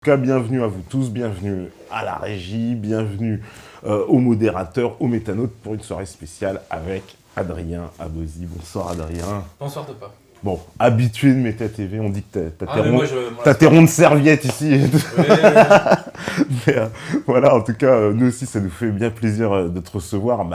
En tout cas, bienvenue à vous tous, bienvenue à la régie, bienvenue aux modérateurs, aux métanautes pour une soirée spéciale avec Adrien Abosi. Bonsoir Adrien. Bonsoir de pas. Bon, habitué de Méta TV, on dit que t'as tes ronds de serviettes ici. Ouais. Mais, voilà, en tout cas, nous aussi, ça nous fait bien plaisir de te recevoir.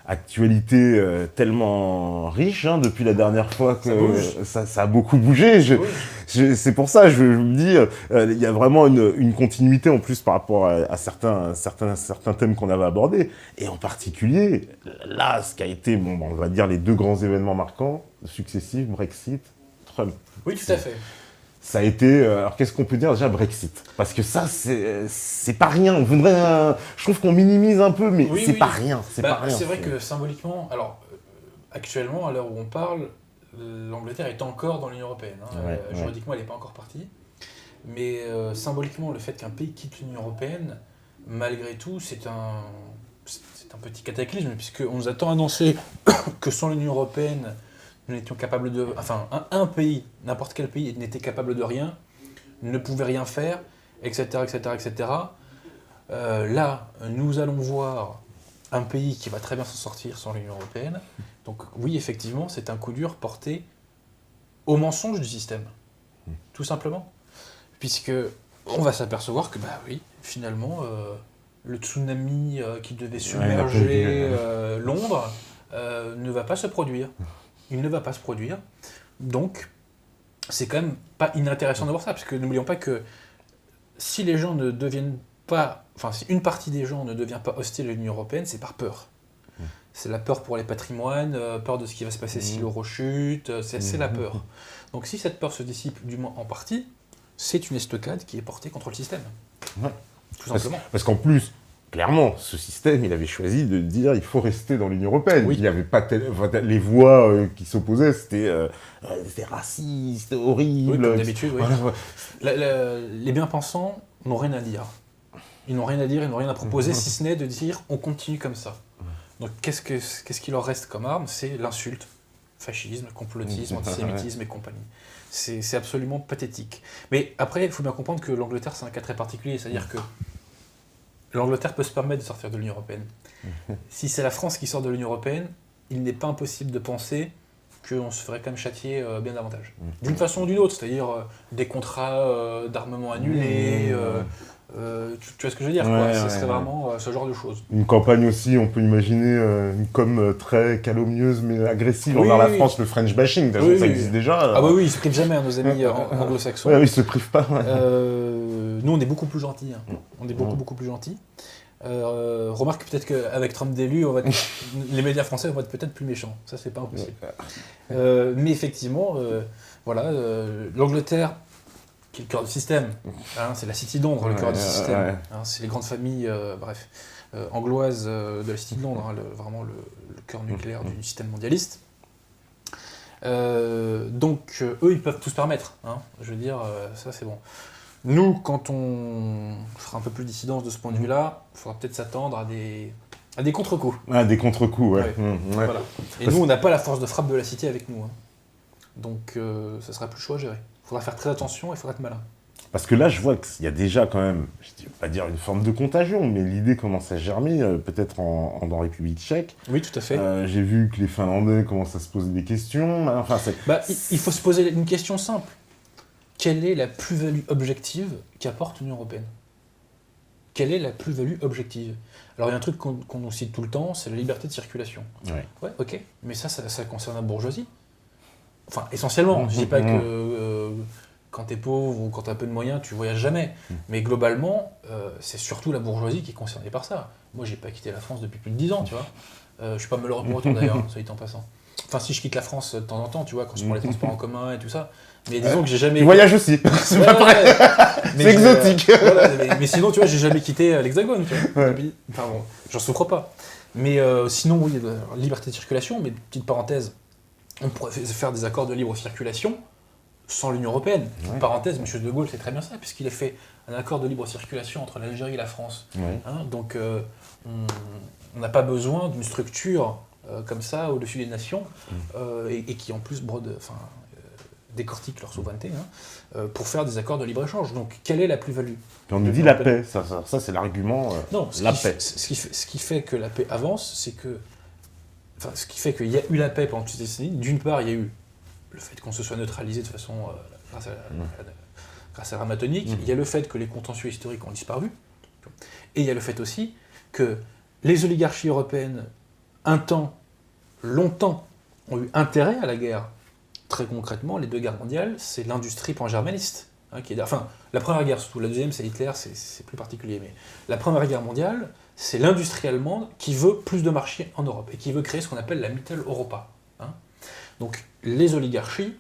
Actualité tellement riche depuis la dernière fois que ça a beaucoup bougé. C'est pour ça, je me dis, il y a vraiment une continuité en plus par rapport à certains thèmes qu'on avait abordés. Et en particulier, là, ce qui a été, on va dire, les deux grands événements marquants, successifs, Brexit, Trump. Oui, tout à fait. Ça a été... alors, qu'est-ce qu'on peut dire déjà Brexit? Parce que ça, c'est pas rien. On voudrait... je trouve qu'on minimise un peu, mais c'est pas rien. C'est pas rien. C'est vrai que symboliquement... Alors, actuellement, à l'heure où on parle, l'Angleterre est encore dans l'Union européenne. Juridiquement, elle n'est pas encore partie. Mais symboliquement, le fait qu'un pays quitte l'Union européenne, malgré tout, c'est un petit cataclysme, puisqu'on nous a tant annoncé que sans l'Union européenne, nous n'étions capables de... Enfin, un pays, n'importe quel pays, n'était capable de rien, ne pouvait rien faire, etc., etc., etc. Là, nous allons voir un pays qui va très bien s'en sortir sans l'Union européenne. Donc oui, effectivement, c'est un coup dur porté au mensonge du système, tout simplement. Puisque on va s'apercevoir que, oui, finalement, le tsunami qui devait submerger Londres ne va pas se produire. Il ne va pas se produire. Donc, c'est quand même pas inintéressant de voir ça, parce que n'oublions pas que si les gens ne deviennent pas... Enfin, si une partie des gens ne devient pas hostile à l'Union européenne, c'est par peur. C'est la peur pour les patrimoines, peur de ce qui va se passer si l'euro chute, c'est la peur. Donc si cette peur se dissipe, du moins en partie, c'est une estocade qui est portée contre le système. Ouais. Tout simplement. Parce qu'en plus, clairement, ce système, il avait choisi de dire il faut rester dans l'Union européenne. Oui. Il n'y avait pas les voix qui s'opposaient, c'était raciste, horrible. Oui, comme d'habitude, oui. Voilà. Les bien-pensants n'ont rien à dire. Ils n'ont rien à dire, ils n'ont rien à proposer, si ce n'est de dire on continue comme ça. Donc qu'est-ce qui leur reste comme arme? C'est l'insulte, fascisme, complotisme, antisémitisme et compagnie. C'est absolument pathétique. Mais après, il faut bien comprendre que l'Angleterre, c'est un cas très particulier, c'est-à-dire que l'Angleterre peut se permettre de sortir de l'Union européenne. Si c'est la France qui sort de l'Union européenne, il n'est pas impossible de penser qu'on se ferait quand même châtier bien davantage. D'une façon ou d'une autre, c'est-à-dire des contrats d'armement annulés, tu vois ce que je veux dire, quoi. Ce serait vraiment ce genre de choses. Une campagne aussi, on peut imaginer une com très calomnieuse mais agressive envers la France, le French bashing, ça existe déjà. Ah oui, ils ne se privent jamais, nos amis anglo-saxons. Oui, ils ne se privent pas. Nous, on est beaucoup plus gentils. On est beaucoup plus gentils. Remarque peut-être qu'avec Trump d'élu, les médias français vont être peut-être plus méchants. Ça, c'est pas impossible. Mais effectivement, voilà, l'Angleterre, qui est le cœur du système, c'est la City de Londres, le cœur du système. C'est les grandes familles, angloises de la City de Londres, vraiment le cœur nucléaire du système mondialiste. Donc, eux, ils peuvent tout se permettre. Je veux dire, ça, c'est bon. Nous, quand on fera un peu plus de dissidence de ce point de vue-là, il faudra peut-être s'attendre à des contre-coups. Des contre-coups, ouais. Voilà. Et nous, on n'a pas la force de frappe de la cité avec nous. Donc, ça sera plus chaud à gérer. Il faudra faire très attention et il faudra être malin. Parce que là, je vois qu'il y a déjà quand même, je ne vais pas dire une forme de contagion, mais l'idée commence à germer, peut-être en République tchèque. Oui, tout à fait. J'ai vu que les Finlandais commencent à se poser des questions. Il faut se poser une question simple. Quelle est la plus-value objective qu'apporte l'Union européenne? Quelle est la plus-value objective? Alors, il y a un truc qu'on nous cite tout le temps, c'est la liberté de circulation. Ouais, ok. Mais ça concerne la bourgeoisie. Enfin, essentiellement. Je ne dis pas que quand tu es pauvre ou quand tu as peu de moyens, tu voyages jamais. Mais globalement, c'est surtout la bourgeoisie qui est concernée par ça. Moi, j'ai pas quitté la France depuis plus de 10 ans, tu vois. Je suis pas malheureux pour autant, d'ailleurs, ça y est en passant. Enfin, si je quitte la France de temps en temps, tu vois, quand je prends les transports en commun et tout ça. Mais disons que j'ai jamais... Tu voyages aussi, c'est pas pareil. C'est exotique. Mais sinon, tu vois, j'ai jamais quitté l'Hexagone, tu vois. Enfin bon, j'en souffre pas. Mais sinon, oui, liberté de circulation, mais petite parenthèse, on pourrait faire des accords de libre circulation sans l'Union européenne. Parenthèse, M. De Gaulle, c'est très bien ça, puisqu'il a fait un accord de libre circulation entre l'Algérie et la France. Donc, on n'a pas besoin d'une structure comme ça, au-dessus des nations, et qui en plus brode, décortiquent leur souveraineté, pour faire des accords de libre-échange. Donc, quelle est la plus-value? On nous dit la paix, ça c'est l'argument, non, la paix. Ce qui fait que la paix avance, c'est que... Enfin, ce qui fait qu'il y a eu la paix pendant toutes ces décennies, d'une part, il y a eu le fait qu'on se soit neutralisé de façon... grâce à l'arme atomique, il y a le fait que les contentieux historiques ont disparu, et il y a le fait aussi que les oligarchies européennes, longtemps, ont eu intérêt à la guerre. Très concrètement, les 2 guerres mondiales, c'est l'industrie pan-germaniste. Enfin, la première guerre surtout, la deuxième c'est Hitler, c'est plus particulier, mais la première guerre mondiale, c'est l'industrie allemande qui veut plus de marchés en Europe, et qui veut créer ce qu'on appelle la Mitteleuropa. Donc les oligarchies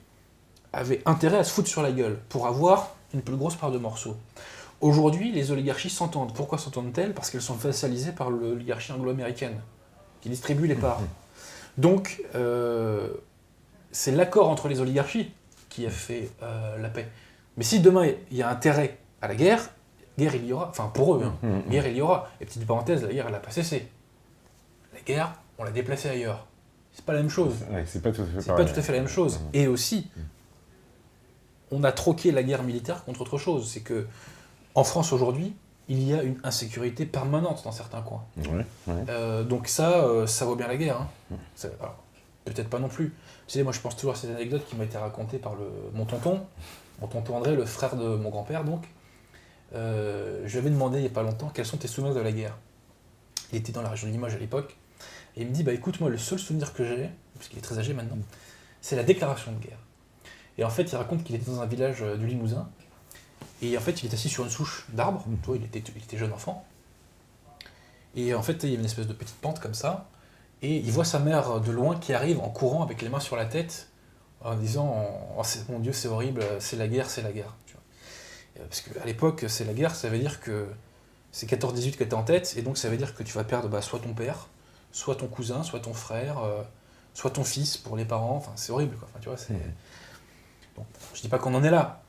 avaient intérêt à se foutre sur la gueule, pour avoir une plus grosse part de morceaux. Aujourd'hui, les oligarchies s'entendent. Pourquoi s'entendent-elles? Parce qu'elles sont vassalisées par l'oligarchie anglo-américaine, qui distribue les parts. Donc, c'est l'accord entre les oligarchies qui a fait la paix. Mais si demain, il y a intérêt à la guerre il y aura. Enfin, pour eux, guerre, il y aura. Et petite parenthèse, la guerre, elle n'a pas cessé. La guerre, on l'a déplacée ailleurs. C'est pas la même chose. C'est pas tout à fait la même chose. Et aussi, on a troqué la guerre militaire contre autre chose. C'est que en France aujourd'hui, il y a une insécurité permanente dans certains coins. Donc ça vaut bien la guerre. Alors, peut-être pas non plus. Tu sais, moi je pense toujours à cette anecdote qui m'a été racontée par mon tonton André, le frère de mon grand-père donc. Je lui avais demandé il n'y a pas longtemps quels sont tes souvenirs de la guerre. Il était dans la région de Limoges à l'époque. Et il me dit, bah écoute, moi le seul souvenir que j'ai, parce qu'il est très âgé maintenant, c'est la déclaration de guerre. Et en fait, il raconte qu'il était dans un village du Limousin, et en fait, il est assis sur une souche d'arbre, tu vois, il était jeune enfant, et en fait, il y avait une espèce de petite pente comme ça, et il voit sa mère de loin qui arrive en courant avec les mains sur la tête, en disant oh, mon Dieu, c'est horrible, c'est la guerre, tu vois. Parce qu'à l'époque, c'est la guerre, ça veut dire que c'est 14-18 que tu es en tête, et donc ça veut dire que tu vas perdre soit ton père, soit ton cousin, soit ton frère, soit ton fils pour les parents, enfin c'est horrible quoi, enfin, tu vois, c'est... Bon, je dis pas qu'on en est là,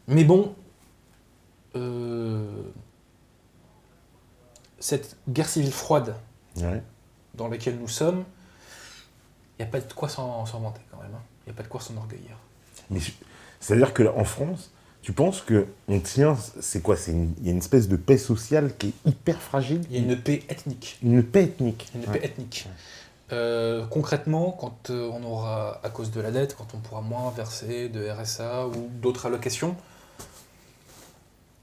mais bon, cette guerre civile froide dans laquelle nous sommes, il n'y a pas de quoi s'en vanter quand même, il n'y a pas de quoi s'enorgueillir. Mais c'est-à-dire qu'en France, tu penses qu'on tient, c'est quoi? Il y a une espèce de paix sociale qui est hyper fragile? Il y a une paix ethnique. Une paix ethnique. Paix ethnique. Concrètement, quand on aura, à cause de la dette, quand on pourra moins verser de RSA ou d'autres allocations,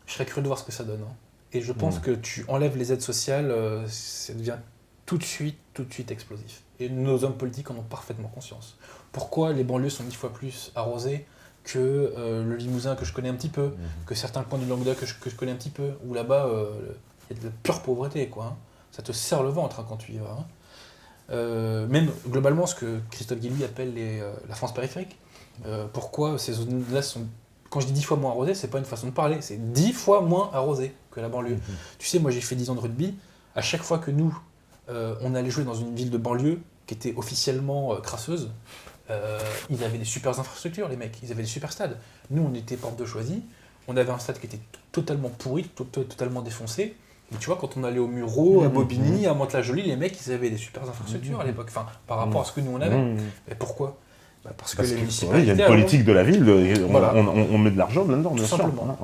je serais curieux de voir ce que ça donne. Et je pense que tu enlèves les aides sociales, ça devient tout de suite explosif. Et nos hommes politiques en ont parfaitement conscience. Pourquoi les banlieues sont 10 fois plus arrosées que le Limousin que je connais un petit peu, que certains coins du Languedoc que je connais un petit peu, où là-bas, il y a de la pure pauvreté, quoi. Ça te serre le ventre quand tu y vas. Même globalement, ce que Christophe Guilluy appelle la France périphérique. Pourquoi ces zones-là sont... Quand je dis 10 fois moins arrosées, c'est pas une façon de parler, c'est 10 fois moins arrosé que la banlieue. Tu sais, moi j'ai fait 10 ans de rugby, à chaque fois que nous, on allait jouer dans une ville de banlieue qui était officiellement crasseuse, ils avaient des super infrastructures, les mecs, ils avaient des super stades. Nous, on était porte de Choisy, on avait un stade qui était totalement pourri, totalement défoncé. Et tu vois, quand on allait au Mureau, à Bobigny, à Mantes-la-Jolie, les mecs, ils avaient des super infrastructures à l'époque, enfin, par rapport à ce que nous on avait. Mais pourquoi? Parce que les municipalités... Il y a une politique de la ville, on met de l'argent là-dedans, bien sûr. Tout simplement.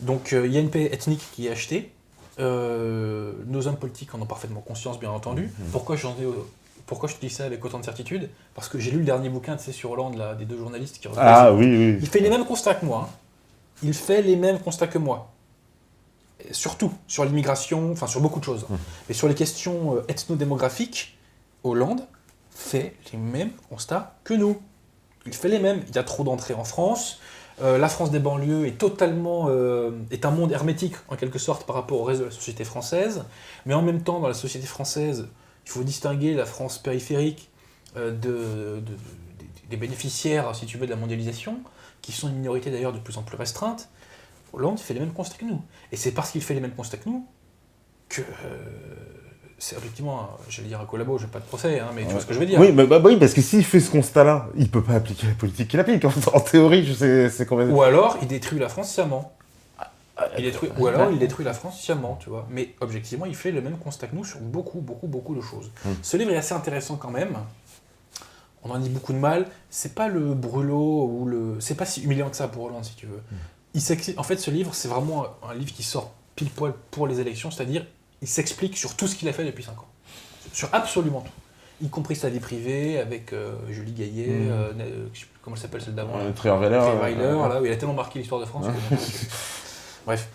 Donc il y a une paix ethnique qui est achetée. Nos hommes politiques en ont parfaitement conscience, bien entendu. Pourquoi je te dis ça avec autant de certitude? Parce que j'ai lu le dernier bouquin, tu sais, sur Hollande, là, des 2 journalistes qui reviennent. Ah oui. Il fait les mêmes constats que moi. Il fait les mêmes constats que moi. Et surtout sur l'immigration, enfin sur beaucoup de choses. Mais sur les questions ethno-démographiques, Hollande fait les mêmes constats que nous. Il fait les mêmes. Il y a trop d'entrées en France. La France des banlieues est un monde hermétique, en quelque sorte, par rapport au reste de la société française. Mais en même temps, dans la société française, il faut distinguer la France périphérique des bénéficiaires, si tu veux, de la mondialisation, qui sont une minorité d'ailleurs de plus en plus restreinte. Hollande fait les mêmes constats que nous. Et c'est parce qu'il fait les mêmes constats que nous que... c'est objectivement, j'allais dire un collabo, j'ai pas de procès, mais tu vois ce que je veux dire. Oui, oui, parce que s'il fait ce constat-là, il peut pas appliquer la politique qu'il applique. En théorie, je sais, c'est quand même... Ou alors, il détruit la France sciemment. Il détruit la France sciemment, tu vois. Mais objectivement, il fait le même constat que nous sur beaucoup de choses. Ce livre est assez intéressant quand même. on en dit beaucoup de mal. C'est pas le brûlot ou le... C'est pas si humiliant que ça pour Hollande, si tu veux. En fait, ce livre, c'est vraiment un livre qui sort pile poil pour les élections, c'est-à-dire il s'explique sur tout ce qu'il a fait depuis 5 ans. Sur absolument tout. Y compris sa vie privée, avec Julie Gaillet, je sais plus comment elle s'appelle celle d'avant. Trierweiler, là où il a tellement marqué l'histoire de France. Bref.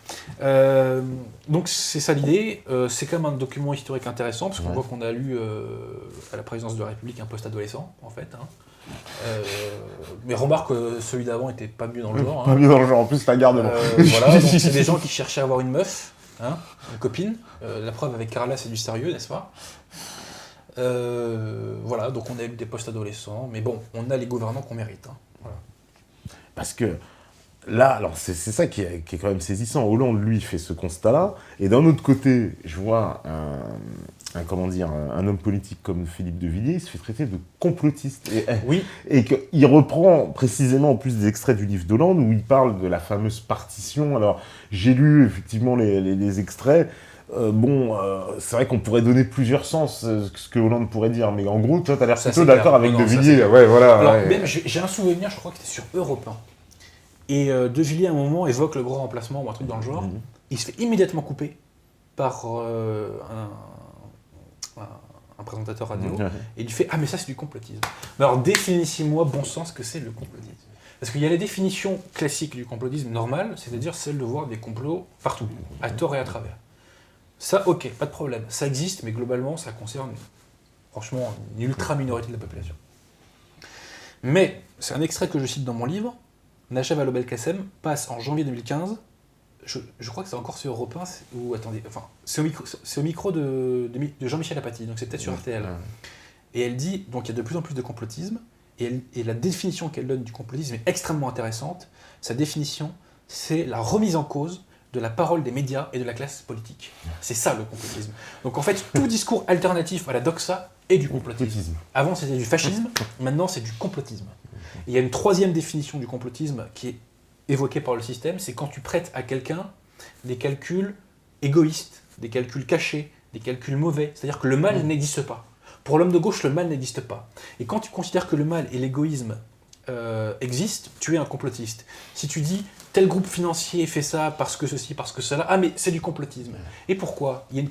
Donc c'est ça l'idée. C'est quand même un document historique intéressant, parce qu'on voit qu'on a lu à la présidence de la République un post-adolescent, en fait. Mais remarque que celui d'avant était pas mieux dans le genre. Pas mieux dans le genre, en plus la garde. Voilà, donc c'est des gens qui cherchaient à avoir une meuf, une copine. La preuve avec Carla, c'est du sérieux, n'est-ce pas? Voilà, donc on a eu des post-adolescents, mais bon, on a les gouvernants qu'on mérite. Voilà. Parce que là, alors c'est ça qui est quand même saisissant. Hollande, lui, fait ce constat-là, et d'un autre côté, je vois un homme politique comme Philippe de Villiers, il se fait traiter de complotiste. Et qu'il reprend précisément en plus des extraits du livre d'Hollande où il parle de la fameuse partition. Alors, j'ai lu effectivement les extraits. C'est vrai qu'on pourrait donner plusieurs sens, ce que Hollande pourrait dire, mais en gros, toi, tu as l'air plutôt d'accord avec De Villiers. Ouais, voilà. Alors, même, j'ai un souvenir, je crois que c'était sur Europe 1. Et De Villiers, à un moment, évoque le grand remplacement ou un truc dans le genre. Il se fait immédiatement couper par un présentateur radio. Et il fait « Ah, mais ça, c'est du complotisme. » Alors, définissez-moi, bon sens, que c'est le complotisme. Parce qu'il y a la définition classique du complotisme normal, c'est-à-dire celle de voir des complots partout, à tort et à travers. Ça, ok, pas de problème. Ça existe, mais globalement, ça concerne, franchement, une ultra minorité de la population. Mais, c'est un extrait que je cite dans mon livre, Najat Vallaud-Belkacem passe en janvier 2015, je crois que c'est encore sur Europe 1, ou attendez, enfin, c'est au micro de Jean-Michel Apathy, donc c'est peut-être sur RTL. Et elle dit, donc il y a de plus en plus de complotisme, et la définition qu'elle donne du complotisme est extrêmement intéressante. Sa définition, c'est la remise en cause de la parole des médias et de la classe politique. C'est ça le complotisme. Donc en fait, tout discours alternatif à la doxa est du complotisme. Avant c'était du fascisme, maintenant c'est du complotisme. Et il y a une troisième définition du complotisme qui est évoquée par le système, c'est quand tu prêtes à quelqu'un des calculs égoïstes, des calculs cachés, des calculs mauvais. C'est-à-dire que le mal n'existe pas. Pour l'homme de gauche, le mal n'existe pas. Et quand tu considères que le mal et l'égoïsme existent, tu es un complotiste. Si tu dis tel groupe financier fait ça parce que ceci, parce que cela, ah mais c'est du complotisme. Et pourquoi? Il y a une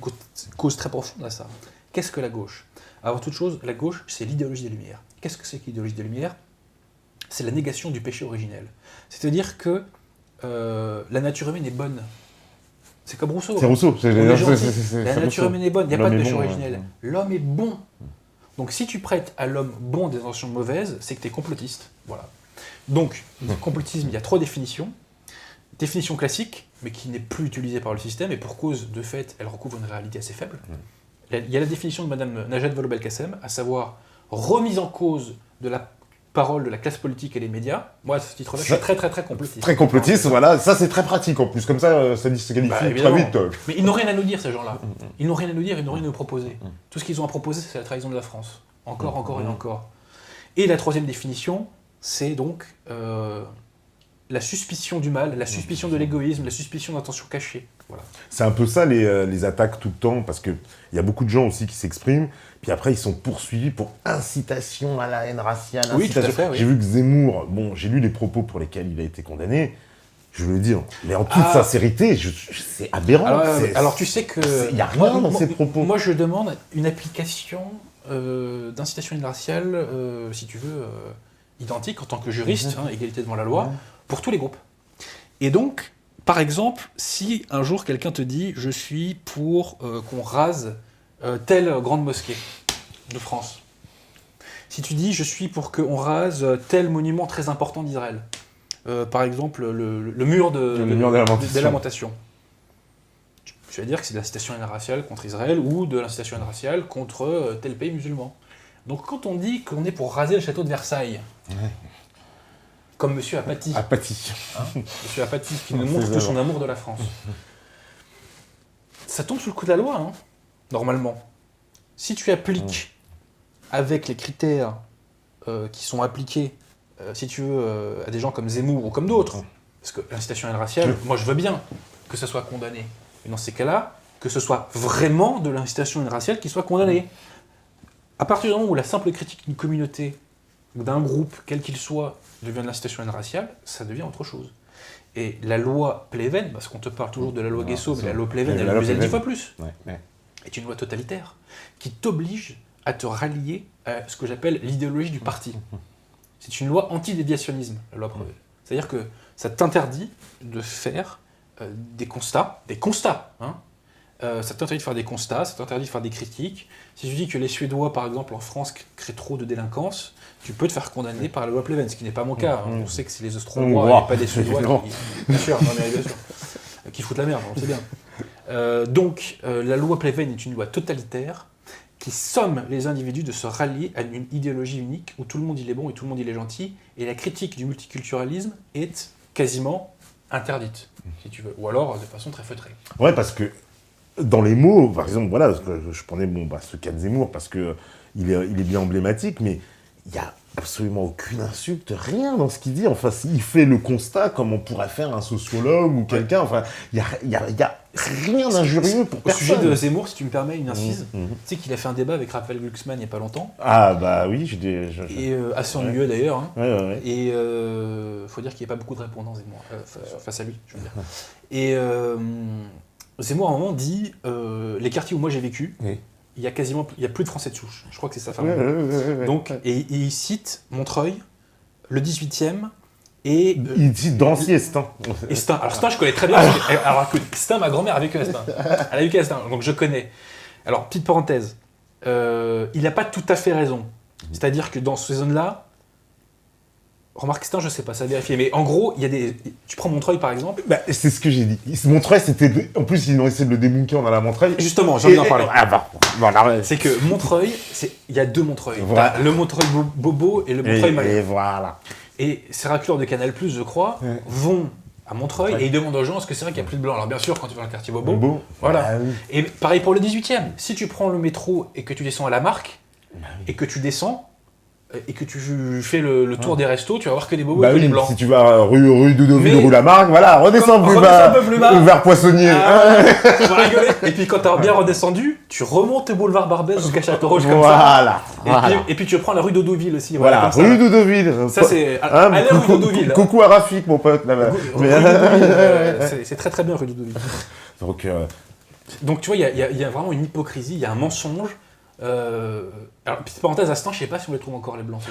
cause très profonde à ça. Qu'est-ce que la gauche? Avant toute chose, la gauche, c'est l'idéologie des Lumières. Qu'est-ce que c'est que l'idéologie des Lumières? C'est la négation du péché originel. C'est-à-dire que la nature humaine est bonne. C'est comme Rousseau. C'est Rousseau. La nature humaine est bonne, il n'y a pas de péché originel. L'homme est bon. Donc si tu prêtes à l'homme bon des intentions mauvaises, c'est que tu es complotiste. Voilà. Donc, le complotisme, il y a 3 définitions. Définition classique, mais qui n'est plus utilisée par le système, et pour cause de fait, elle recouvre une réalité assez faible. Il y a la définition de Madame Najat Vallaud-Belkacem, à savoir remise en cause de la parole de la classe politique et des médias. Moi, à ce titre-là, je suis très complotiste. Très complotiste, voilà. Ça, c'est très pratique en plus. Comme ça se qualifie très vite. Mais ils n'ont rien à nous dire, ces gens-là. Ils n'ont rien à nous dire, ils n'ont rien à nous proposer. Tout ce qu'ils ont à proposer, c'est la trahison de la France. Encore et encore. Et la troisième définition, c'est donc la suspicion du mal, la suspicion de l'égoïsme, la suspicion d'intention cachée. Voilà. C'est un peu ça les attaques tout le temps, parce qu'il y a beaucoup de gens aussi qui s'expriment, puis après ils sont poursuivis pour incitation à la haine raciale. Oui, tout à fait, oui. J'ai vu que Zemmour, j'ai lu les propos pour lesquels il a été condamné, je veux le dire, mais en toute sincérité, c'est aberrant. Alors tu sais que... Il n'y a rien dans ces propos. Moi je demande une application d'incitation à la haine raciale, si tu veux, identique en tant que juriste, égalité devant la loi, pour tous les groupes. Et donc, par exemple, si un jour quelqu'un te dit « je suis pour qu'on rase telle grande mosquée de France », si tu dis « je suis pour qu'on rase tel monument très important d'Israël », par exemple le mur des lamentations, tu vas dire que c'est de l'incitation à la haine raciale contre Israël ou de l'incitation à la haine raciale contre tel pays musulman. Donc quand on dit qu'on est pour raser le château de Versailles, comme M. Apathy. M. Apathy, qui nous montre tout son amour de la France. Ça tombe sous le coup de la loi, normalement. Si tu appliques avec les critères qui sont appliqués, si tu veux, à des gens comme Zemmour ou comme d'autres, parce que l'incitation à la haine raciale, moi je veux bien que ça soit condamné. Mais dans ces cas-là, que ce soit vraiment de l'incitation à la haine raciale qui soit condamné. À partir du moment où la simple critique d'une communauté d'un groupe, quel qu'il soit, devient de l'incitation raciale, ça devient autre chose. Et la loi Pleven, parce qu'on te parle toujours de la loi Guesso, mais la loi Pleven, elle est 10 fois plus, est une loi totalitaire qui t'oblige à te rallier à ce que j'appelle l'idéologie du parti. C'est une loi anti-déviationnisme, la loi Pleven. C'est-à-dire que ça t'interdit de faire des constats, hein. Ça t'interdit de faire des constats, ça t'interdit de faire des critiques. Si tu dis que les Suédois, par exemple, en France, créent trop de délinquance, tu peux te faire condamner par la loi Pleven, ce qui n'est pas mon cas. On sait que c'est les Austro-Hongrois et pas des Suédois bien sûr, qui foutent la merde, on le sait bien. Donc, la loi Pleven est une loi totalitaire qui somme les individus de se rallier à une idéologie unique où tout le monde il est bon et tout le monde il est gentil, et la critique du multiculturalisme est quasiment interdite, si tu veux, ou alors de façon très feutrée. Ouais, parce que dans les mots, par exemple, voilà, je prenais ce cas de Zemmour parce que il est bien emblématique, mais il n'y a absolument aucune insulte, rien dans ce qu'il dit. Enfin, il fait le constat comme on pourrait faire un sociologue ou quelqu'un. Enfin, il n'y a rien d'injurieux pour personne. Au sujet de Zemmour, si tu me permets une incise, tu sais qu'il a fait un débat avec Raphaël Glucksmann il n'y a pas longtemps. Ah bah oui, et assez ennuyeux d'ailleurs. Hein. Ouais. Et faut dire qu'il n'y a pas beaucoup de répondants Zemmour face à lui, je veux dire. Et Zemmour à un moment dit les quartiers où moi j'ai vécu. Oui. Il y a plus de Français de souche. Je crois que c'est sa femme. Donc, et il cite Montreuil, le 18e, et... il cite Drancy et Stein. Et Stein. Alors Stein, je connais très bien. Alors que Stein, ma grand-mère a vécu à Stein. Elle a vécu à Stein, donc je connais. Alors, petite parenthèse. Il n'a pas tout à fait raison. C'est-à-dire que dans ces zones-là, remarque Stein, je sais pas, ça a vérifié. Mais en gros, il y a des... Tu prends Montreuil, par exemple. Bah, c'est ce que j'ai dit. Montreuil, c'était... En plus, ils ont essayé de le débunker, on a la Montreuil. Justement, j'ai envie d'en parler. Voilà. C'est que Montreuil, il y a deux Montreuil. Voilà. Le Montreuil Bobo et le Montreuil Malien. Et voilà. Et ces racleurs de Canal+, je crois, vont à Montreuil et ils demandent aux gens est-ce que c'est vrai qu'il n'y a plus de blanc. Alors bien sûr, quand tu vas dans le quartier Bobo, voilà. Ah, oui. Et pareil pour le 18e. Si tu prends le métro et que tu descends à la Marque, et que tu descends, et que tu fais le tour des restos, tu vas voir que des bobos et que des blancs. Si tu vas rue Doudoville, rue Lamarck, voilà, redescends plus bas, vers Poissonnier. Tu vas rigoler. Et puis quand t'as bien redescendu, tu remontes au boulevard Barbès jusqu'à Château-Rouge comme ça. Et puis tu prends la rue Doudoville aussi. Voilà, rue Doudoville. Ça c'est... Allez, rue Doudoville. Coucou à Rafik, mon pote, là-bas. C'est très très bien, rue Doudoville. Donc tu vois, il y a vraiment une hypocrisie, il y a un mensonge. Alors, petite parenthèse, à ce temps, je sais pas si on les trouve encore les blancs.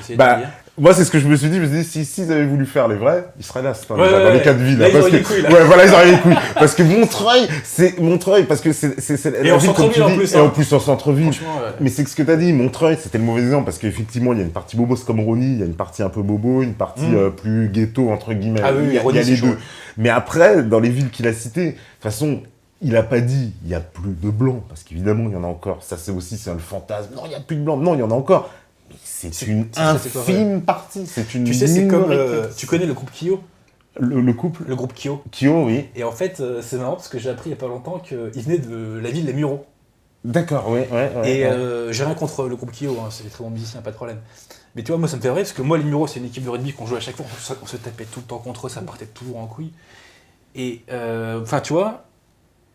Moi, c'est ce que je me suis dit, s'ils avaient voulu faire les vrais, ils seraient là, dans les quatre villes. Là, ils auraient les couilles, là. Ouais, voilà, ils auraient les couilles. Parce que Montreuil, parce que c'est et en centre-ville, en plus. Et en plus, en centre-ville. Mais c'est ce que t'as dit, Montreuil, c'était le mauvais exemple, parce qu'effectivement, il y a une partie bobo, c'est comme Ronny, il y a une partie un peu bobo, une partie plus ghetto, entre guillemets. Ah oui, il y a les deux. Mais après, dans les villes qu'il a citées, de toute façon, il n'a pas dit il n'y a plus de blancs, parce qu'évidemment, il y en a encore. Ça, c'est le fantasme. Non, il n'y a plus de blancs. Non, il y en a encore. Mais c'est une infime partie. C'est une minorité. C'est comme... tu connais le groupe Kyo ? Le couple ? Le groupe Kyo. Kyo, oui. Et en fait, c'est marrant, parce que j'ai appris il n'y a pas longtemps qu'il venait de la ville des Mureaux. D'accord, oui. Et j'ai rien contre le groupe Kyo, hein, c'est des très bons musiciens, pas de problème. Mais tu vois, moi, ça me fait rire, parce que moi, les Mureaux, c'est une équipe de rugby qu'on jouait à chaque fois. On se tapait tout le temps contre eux, ça partait toujours en couille. Et, enfin, tu vois...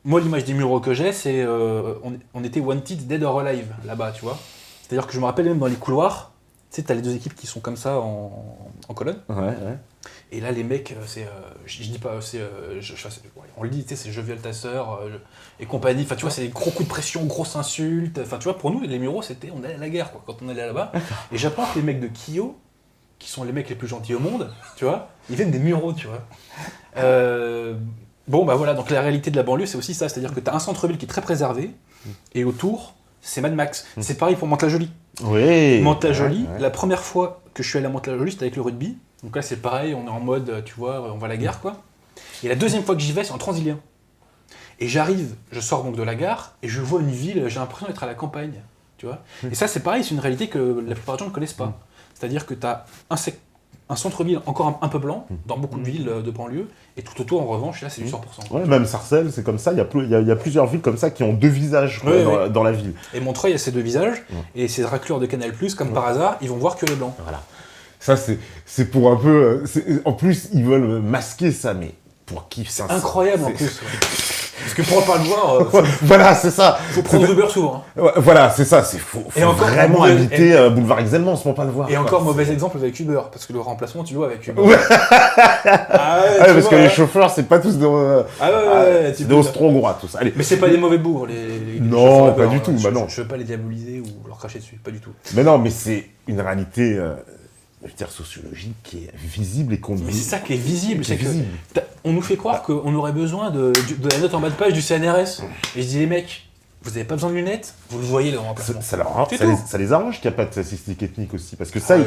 Moi, l'image des Mureaux que j'ai, c'est on était wanted, dead or alive, là-bas, tu vois. C'est-à-dire que je me rappelle même dans les couloirs, tu sais, t'as les deux équipes qui sont comme ça en colonne. Ouais. Et là, les mecs, je dis pas, on le dit, tu sais, c'est je viole ta sœur et compagnie. Enfin, tu vois, c'est des gros coups de pression, grosses insultes. Enfin, tu vois, pour nous, les Mureaux, c'était, on allait à la guerre, quoi, quand on allait là-bas. Et j'apprends que les mecs de Kyo, qui sont les mecs les plus gentils au monde, tu vois, ils viennent des Mureaux, tu vois. Bon, bah voilà, donc la réalité de la banlieue, c'est aussi ça. C'est-à-dire que tu as un centre-ville qui est très préservé, et autour, c'est Mad Max. C'est pareil pour Mantes-la-Jolie. Oui. Mantes-la-Jolie, la première fois que je suis allé à Mantes-la-Jolie, c'était avec le rugby. Donc là, c'est pareil, on est en mode, tu vois, on va à la gare, quoi. Et la deuxième fois que j'y vais, c'est en Transilien. Et j'arrive, je sors donc de la gare, et je vois une ville, j'ai l'impression d'être à la campagne, tu vois. Et ça, c'est pareil, c'est une réalité que la plupart des gens ne connaissent pas. C'est-à-dire que tu as un centre-ville encore un peu blanc, dans beaucoup de villes de banlieue, et tout autour, en revanche, là, c'est du 100%. Ouais, même Sarcelles, c'est comme ça, il y a plusieurs villes comme ça qui ont deux visages dans la ville. Et Montreuil a ces deux visages, et ces racleurs de Canal+, comme par hasard, ils vont voir que les blancs. Voilà. Ça, c'est pour un peu... en plus, ils veulent masquer ça, mais pour qui ça... Incroyable, en plus. Parce que pour pas le voir, voilà, c'est ça. Faut prendre Uber souvent. Hein. Ouais, voilà, c'est ça. Faut vraiment habiter boulevard Exelmans pour pas le voir. Et quoi. Encore mauvais exemple avec Uber, parce que le remplacement, tu le vois avec Uber. Ouais. Parce que les chauffeurs, c'est pas tous des Austro-Hongrois, tous. Allez. Mais c'est pas des mauvais bougres, les non, pas du tout. Bah non. Je veux pas les diaboliser ou leur cracher dessus, pas du tout. Mais non, mais c'est une réalité, je veux dire, sociologique qui est visible et qu'on. Mais c'est ça qui est visible, c'est que on nous fait croire qu'on aurait besoin de la note en bas de page du CNRS. Et je dis les mecs, vous n'avez pas besoin de lunettes, vous le voyez le remplacement. Ça les arrange qu'il n'y a pas de statistique ethnique aussi, parce que ça,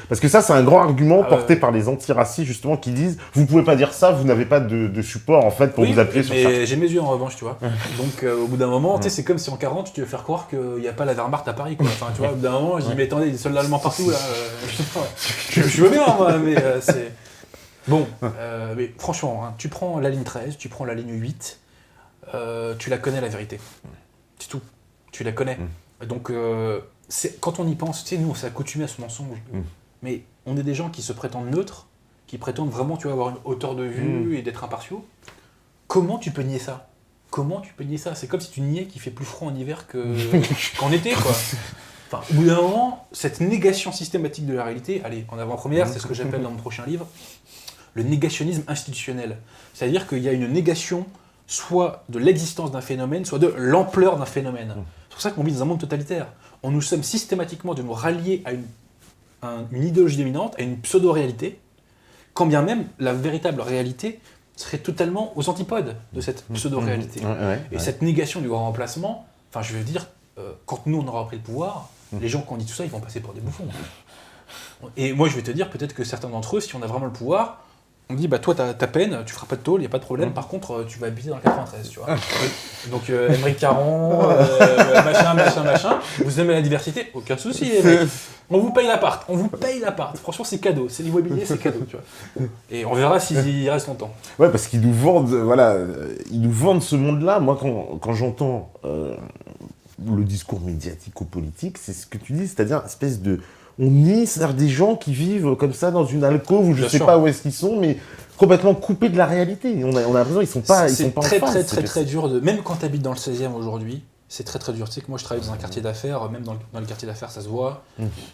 parce que ça, c'est un grand argument porté par les antiracistes justement qui disent, vous pouvez pas dire ça, vous n'avez pas de support en fait pour vous appuyer sur ça. Mais j'ai mes yeux en revanche, tu vois. Donc au bout d'un moment, tu sais, c'est comme si en 40 tu veux faire croire qu'il n'y a pas la Wehrmacht à Paris, quoi. Enfin, tu vois, au bout d'un moment, je dis mais attendez, il y a des soldats allemands partout là. Je veux bien, moi, mais c'est bon. Mais franchement, hein, tu prends la ligne 13, tu prends la ligne 8, tu la connais la vérité. C'est tout. Tu la connais. Donc, quand on y pense, tu sais, nous, on s'est accoutumé à ce mensonge. Mais on est des gens qui se prétendent neutres, qui prétendent vraiment, tu vois, avoir une hauteur de vue et d'être impartiaux. Comment tu peux nier ça? Comment tu peux nier ça? C'est comme si tu niais qu'il fait plus froid en hiver qu'en été, quoi. Enfin, au bout d'un moment, cette négation systématique de la réalité, allez, en avant-première, c'est ce que j'appelle dans mon prochain livre, le négationnisme institutionnel. C'est-à-dire qu'il y a une négation soit de l'existence d'un phénomène, soit de l'ampleur d'un phénomène. C'est pour ça qu'on vit dans un monde totalitaire. On nous sommes systématiquement de nous rallier à une idéologie dominante, à une pseudo-réalité, quand bien même la véritable réalité serait totalement aux antipodes de cette pseudo-réalité. Et cette négation du grand remplacement, enfin je veux dire, quand nous on aura pris le pouvoir, les gens qui ont dit tout ça, ils vont passer pour des bouffons. Et moi je vais te dire, peut-être que certains d'entre eux, si on a vraiment le pouvoir, on dit, bah toi, ta peine, tu feras pas de tôle, il n'y a pas de problème, par contre, tu vas habiter dans le 93, tu vois. Donc, Émeric Caron, machin, vous aimez la diversité, aucun souci, les mecs. On vous paye l'appart, franchement, c'est cadeau, c'est l'immobilier, c'est cadeau, tu vois. Et on verra s'il reste longtemps. Ouais, parce qu'ils nous vendent, ils nous vendent ce monde-là. Moi, quand j'entends le discours médiatico-politique, c'est ce que tu dis, c'est-à-dire une espèce de... On nie, c'est-à-dire des gens qui vivent comme ça dans une alcôve où je ne sais pas où est-ce qu'ils sont, mais complètement coupés de la réalité. On a l'impression qu'ils sont pas, c'est en face. C'est très dur. Même quand tu habites dans le 16e aujourd'hui, c'est très dur. Tu sais que moi je travaille dans un quartier d'affaires, même dans le quartier d'affaires ça se voit.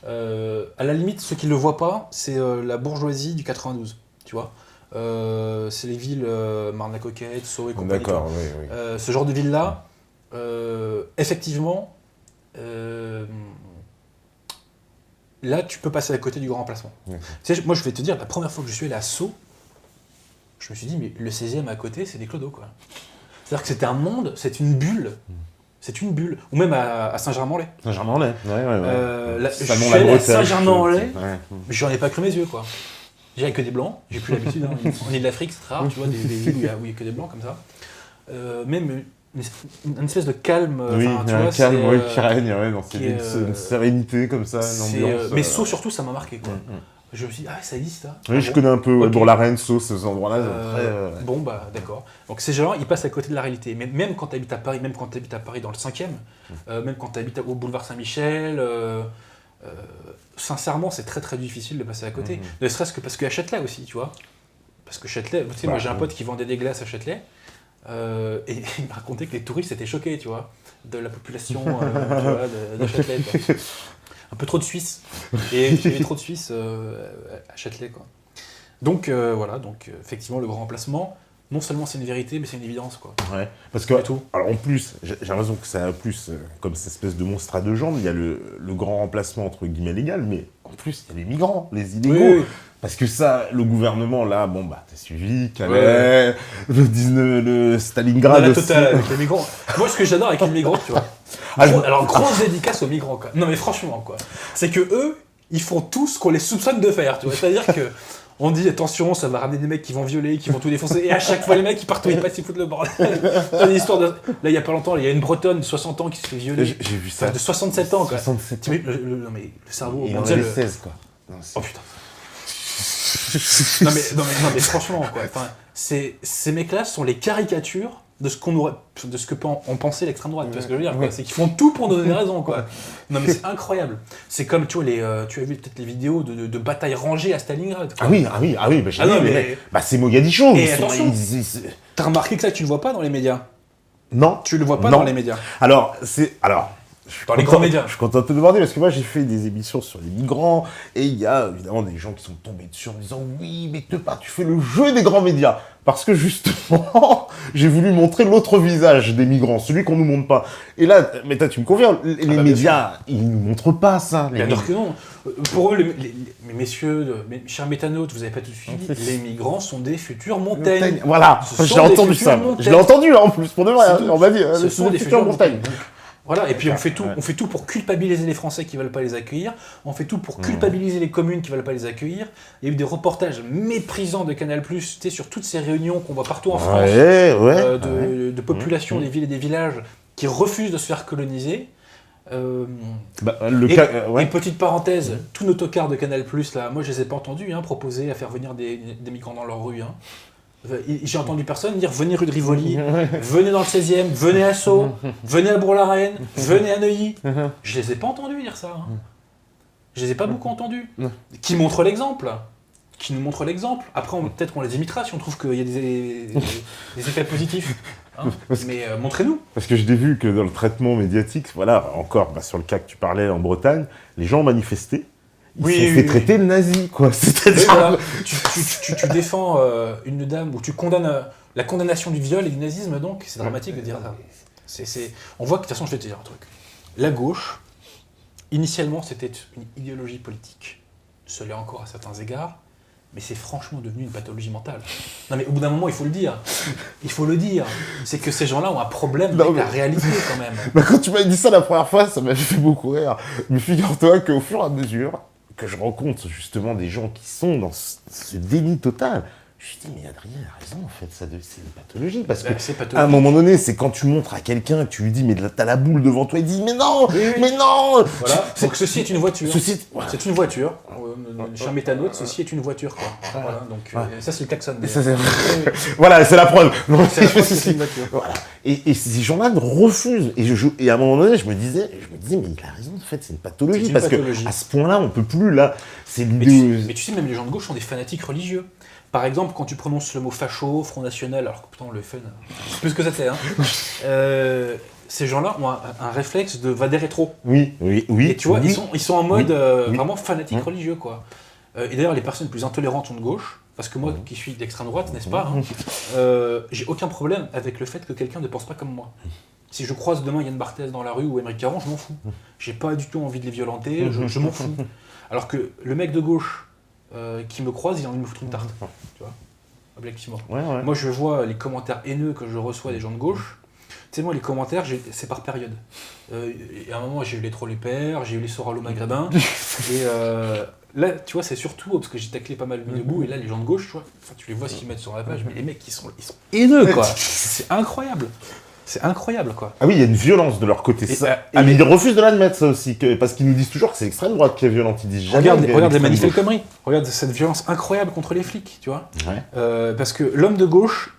À la limite, ceux qui ne le voient pas, c'est la bourgeoisie du 92, tu vois. C'est les villes Marne-la-Coquette, Sceaux et compagnie. D'accord, oui. Ce genre de villes-là, effectivement... là, tu peux passer à côté du grand remplacement. Tu sais, moi, je vais te dire, la première fois que je suis allé à Sceaux, je me suis dit, mais le 16e à côté, c'est des clodos, quoi. C'est-à-dire que c'était un monde, c'est une bulle. C'est une bulle. Ou même à Saint-Germain-en-Laye. Saint-Germain-en-Laye, ouais. Je suis allé à Saint-Germain-en-Laye, j'en ai pas cru mes yeux, quoi. J'ai que des blancs, j'ai plus l'habitude. Hein. En Île-d'Afrique, c'est rare, tu vois, des villes où il y a que des blancs, comme ça. Même... une espèce de calme, qui règne, une sérénité comme ça, une ambiance. Mais Sceaux surtout, ça m'a marqué, quoi. Je me suis dit, ça existe, ça. Oui, je connais un peu Bourg-la-Reine, Sceaux, ces endroits-là. Bon, bah d'accord. Donc ces gens-là, ils passent à côté de la réalité. Mais même quand tu habites à Paris, dans le 5e, même quand tu habites au boulevard Saint-Michel, sincèrement, c'est très difficile de passer à côté. Ne serait-ce que parce qu'à Châtelet aussi, tu vois. Parce que Châtelet, tu sais, moi j'ai un pote qui vendait des glaces à Châtelet. Et il m'a raconté que les touristes étaient choqués, tu vois, de la population tu vois, de Châtelet. Quoi. Un peu trop de Suisses. Et il y avait trop de Suisses à Châtelet, quoi. Donc voilà, effectivement, le grand remplacement, non seulement c'est une vérité, mais c'est une évidence, quoi. Ouais, parce que, alors en plus, j'ai l'impression que ça a plus, comme cette espèce de monstre à deux jambes, il y a le grand remplacement entre guillemets légal, mais en plus, il y a les migrants, les illégaux. Oui. Parce que ça, le gouvernement, là, bon, bah, t'as suivi, Calais, le Stalingrad la aussi. Totale avec les migrants. Moi, ce que j'adore avec les migrants, tu vois. Alors, grosse dédicace aux migrants, quoi. Non, mais franchement, quoi. C'est que eux, ils font tout ce qu'on les soupçonne de faire, tu vois. C'est-à-dire que on dit, attention, ça va ramener des mecs qui vont violer, qui vont tout défoncer. Et à chaque fois, les mecs, ils partent où ils passent, ils foutent le bordel. T'as des histoires de... Là, il y a pas longtemps, il y a une Bretonne de 60 ans qui se fait violer. J'ai vu ça. De 67 ans, quoi. 67 ans. Non, mais le cerveau... Il en avait 16, quoi. Non, oh, putain. non mais franchement, quoi. Enfin, ces mecs-là sont les caricatures de ce que peut en penser l'extrême droite. Tu vois ce que je veux dire, quoi. C'est qu'ils font tout pour nous donner raison, quoi. Non mais c'est incroyable. C'est comme tu vois tu as vu peut-être les vidéos de batailles rangées à Stalingrad. Quoi. Ah oui, bah j'ai vu, mais c'est Mogadiscio. Et attention, t'as remarqué que ça tu le vois pas dans les médias. Non. Tu le vois pas Non. dans les médias. Alors, Dans les grands médias. Je suis content de te demander parce que moi j'ai fait des émissions sur les migrants et il y a évidemment des gens qui sont tombés dessus en disant oui mais tu fais le jeu des grands médias parce que justement j'ai voulu montrer l'autre visage des migrants, celui qu'on nous montre pas. Et là, mais tu me conviens, les médias ils nous montrent pas ça. Bien sûr que non. Pour eux, mes messieurs, mes chers métanautes, vous avez pas tout suivi, les migrants sont des futures montagnes. Voilà, j'ai entendu ça. Je l'ai entendu en plus pour de vrai. On m'a dit, ce sont des futures montagnes. Donc, voilà, et puis on fait tout pour culpabiliser les Français qui veulent pas les accueillir, on fait tout pour culpabiliser les communes qui veulent pas les accueillir. Il y a eu des reportages méprisants de Canal+, tu sais, sur toutes ces réunions qu'on voit partout en France, de population des villes et des villages qui refusent de se faire coloniser. Et petite parenthèse, tous nos tocards de Canal+, là, moi je les ai pas entendus proposer à faire venir des migrants dans leur rue. J'ai entendu personne dire venez rue de Rivoli, venez dans le 16e, venez à Sceaux, venez à Bourg-la-Reine, venez à Neuilly. Je les ai pas entendus dire ça. Je les ai pas beaucoup entendus. Qui montrent l'exemple. Qui nous montrent l'exemple. Après, peut-être qu'on les imitera si on trouve qu'il y a des effets positifs. Mais montrez-nous. Parce que je l'ai vu que dans le traitement médiatique, voilà, encore sur le cas que tu parlais en Bretagne, les gens ont manifesté. Ils se sont fait traiter de nazis, quoi. C'est-à-dire... Voilà, tu défends une dame, ou tu condamnes la condamnation du viol et du nazisme, donc c'est dramatique de dire ça. On voit que, de toute façon, je vais te dire un truc. La gauche, initialement, c'était une idéologie politique. Ce l'est encore à certains égards, mais c'est franchement devenu une pathologie mentale. Non, mais au bout d'un moment, il faut le dire. Il faut le dire. C'est que ces gens-là ont un problème avec la réalité, quand même. Quand tu m'as dit ça la première fois, ça m'a fait beaucoup rire. Mais figure-toi qu'au fur et à mesure que je rencontre justement des gens qui sont dans ce déni total, je me dis, mais Adrien a raison, en fait, c'est une pathologie. Parce qu'à un moment donné, c'est quand tu montres à quelqu'un, tu lui dis, mais t'as la boule devant toi, il dit, mais non, mais non. Voilà, donc ceci est une voiture. C'est une voiture. Cher méthanote, ceci est une voiture, quoi. Voilà, donc ça, c'est le klaxon. Voilà, c'est la preuve. C'est une voiture. Voilà. Et ces gens-là refusent. Et à un moment donné, je me disais, mais il a raison, en fait, c'est une pathologie. Parce qu'à ce point-là, on peut plus, là, c'est l'idée. Mais tu sais, même les gens de gauche sont des fanatiques religieux. Par exemple, quand tu prononces le mot facho, Front National, alors que putain, le fun, c'est plus que ça c'est, ces gens-là ont un réflexe de va des rétro. Oui. Et tu vois, ils sont en mode vraiment fanatique religieux, quoi. Et d'ailleurs, les personnes les plus intolérantes sont de gauche, parce que moi, qui suis d'extrême droite, n'est-ce pas, j'ai aucun problème avec le fait que quelqu'un ne pense pas comme moi. Si je croise demain Yann Barthès dans la rue ou Émeric Caron, je m'en fous. J'ai pas du tout envie de les violenter, je m'en fous. Alors que le mec de gauche qui me croise, il a envie de me foutre une tarte. Tu vois, objectivement. Moi, je vois les commentaires haineux que je reçois des gens de gauche. Tu sais, moi, les commentaires, c'est par période. Et à un moment, j'ai eu les trolls pères, j'ai eu les soralo maghrébins. Et là, tu vois, c'est surtout parce que j'ai taclé pas mal mis debout. Et là, les gens de gauche, tu les vois ce qu'ils mettent sur la page, mais les mecs, ils sont haineux, quoi. C'est incroyable. C'est incroyable, quoi. Ah oui, il y a une violence de leur côté. Mais ils refusent de l'admettre, ça aussi, parce qu'ils nous disent toujours que c'est l'extrême droite qui est violente. Ils disent jamais. Regarde les manifs El Khomri. Regarde cette violence incroyable contre les flics, tu vois. Parce que l'homme de gauche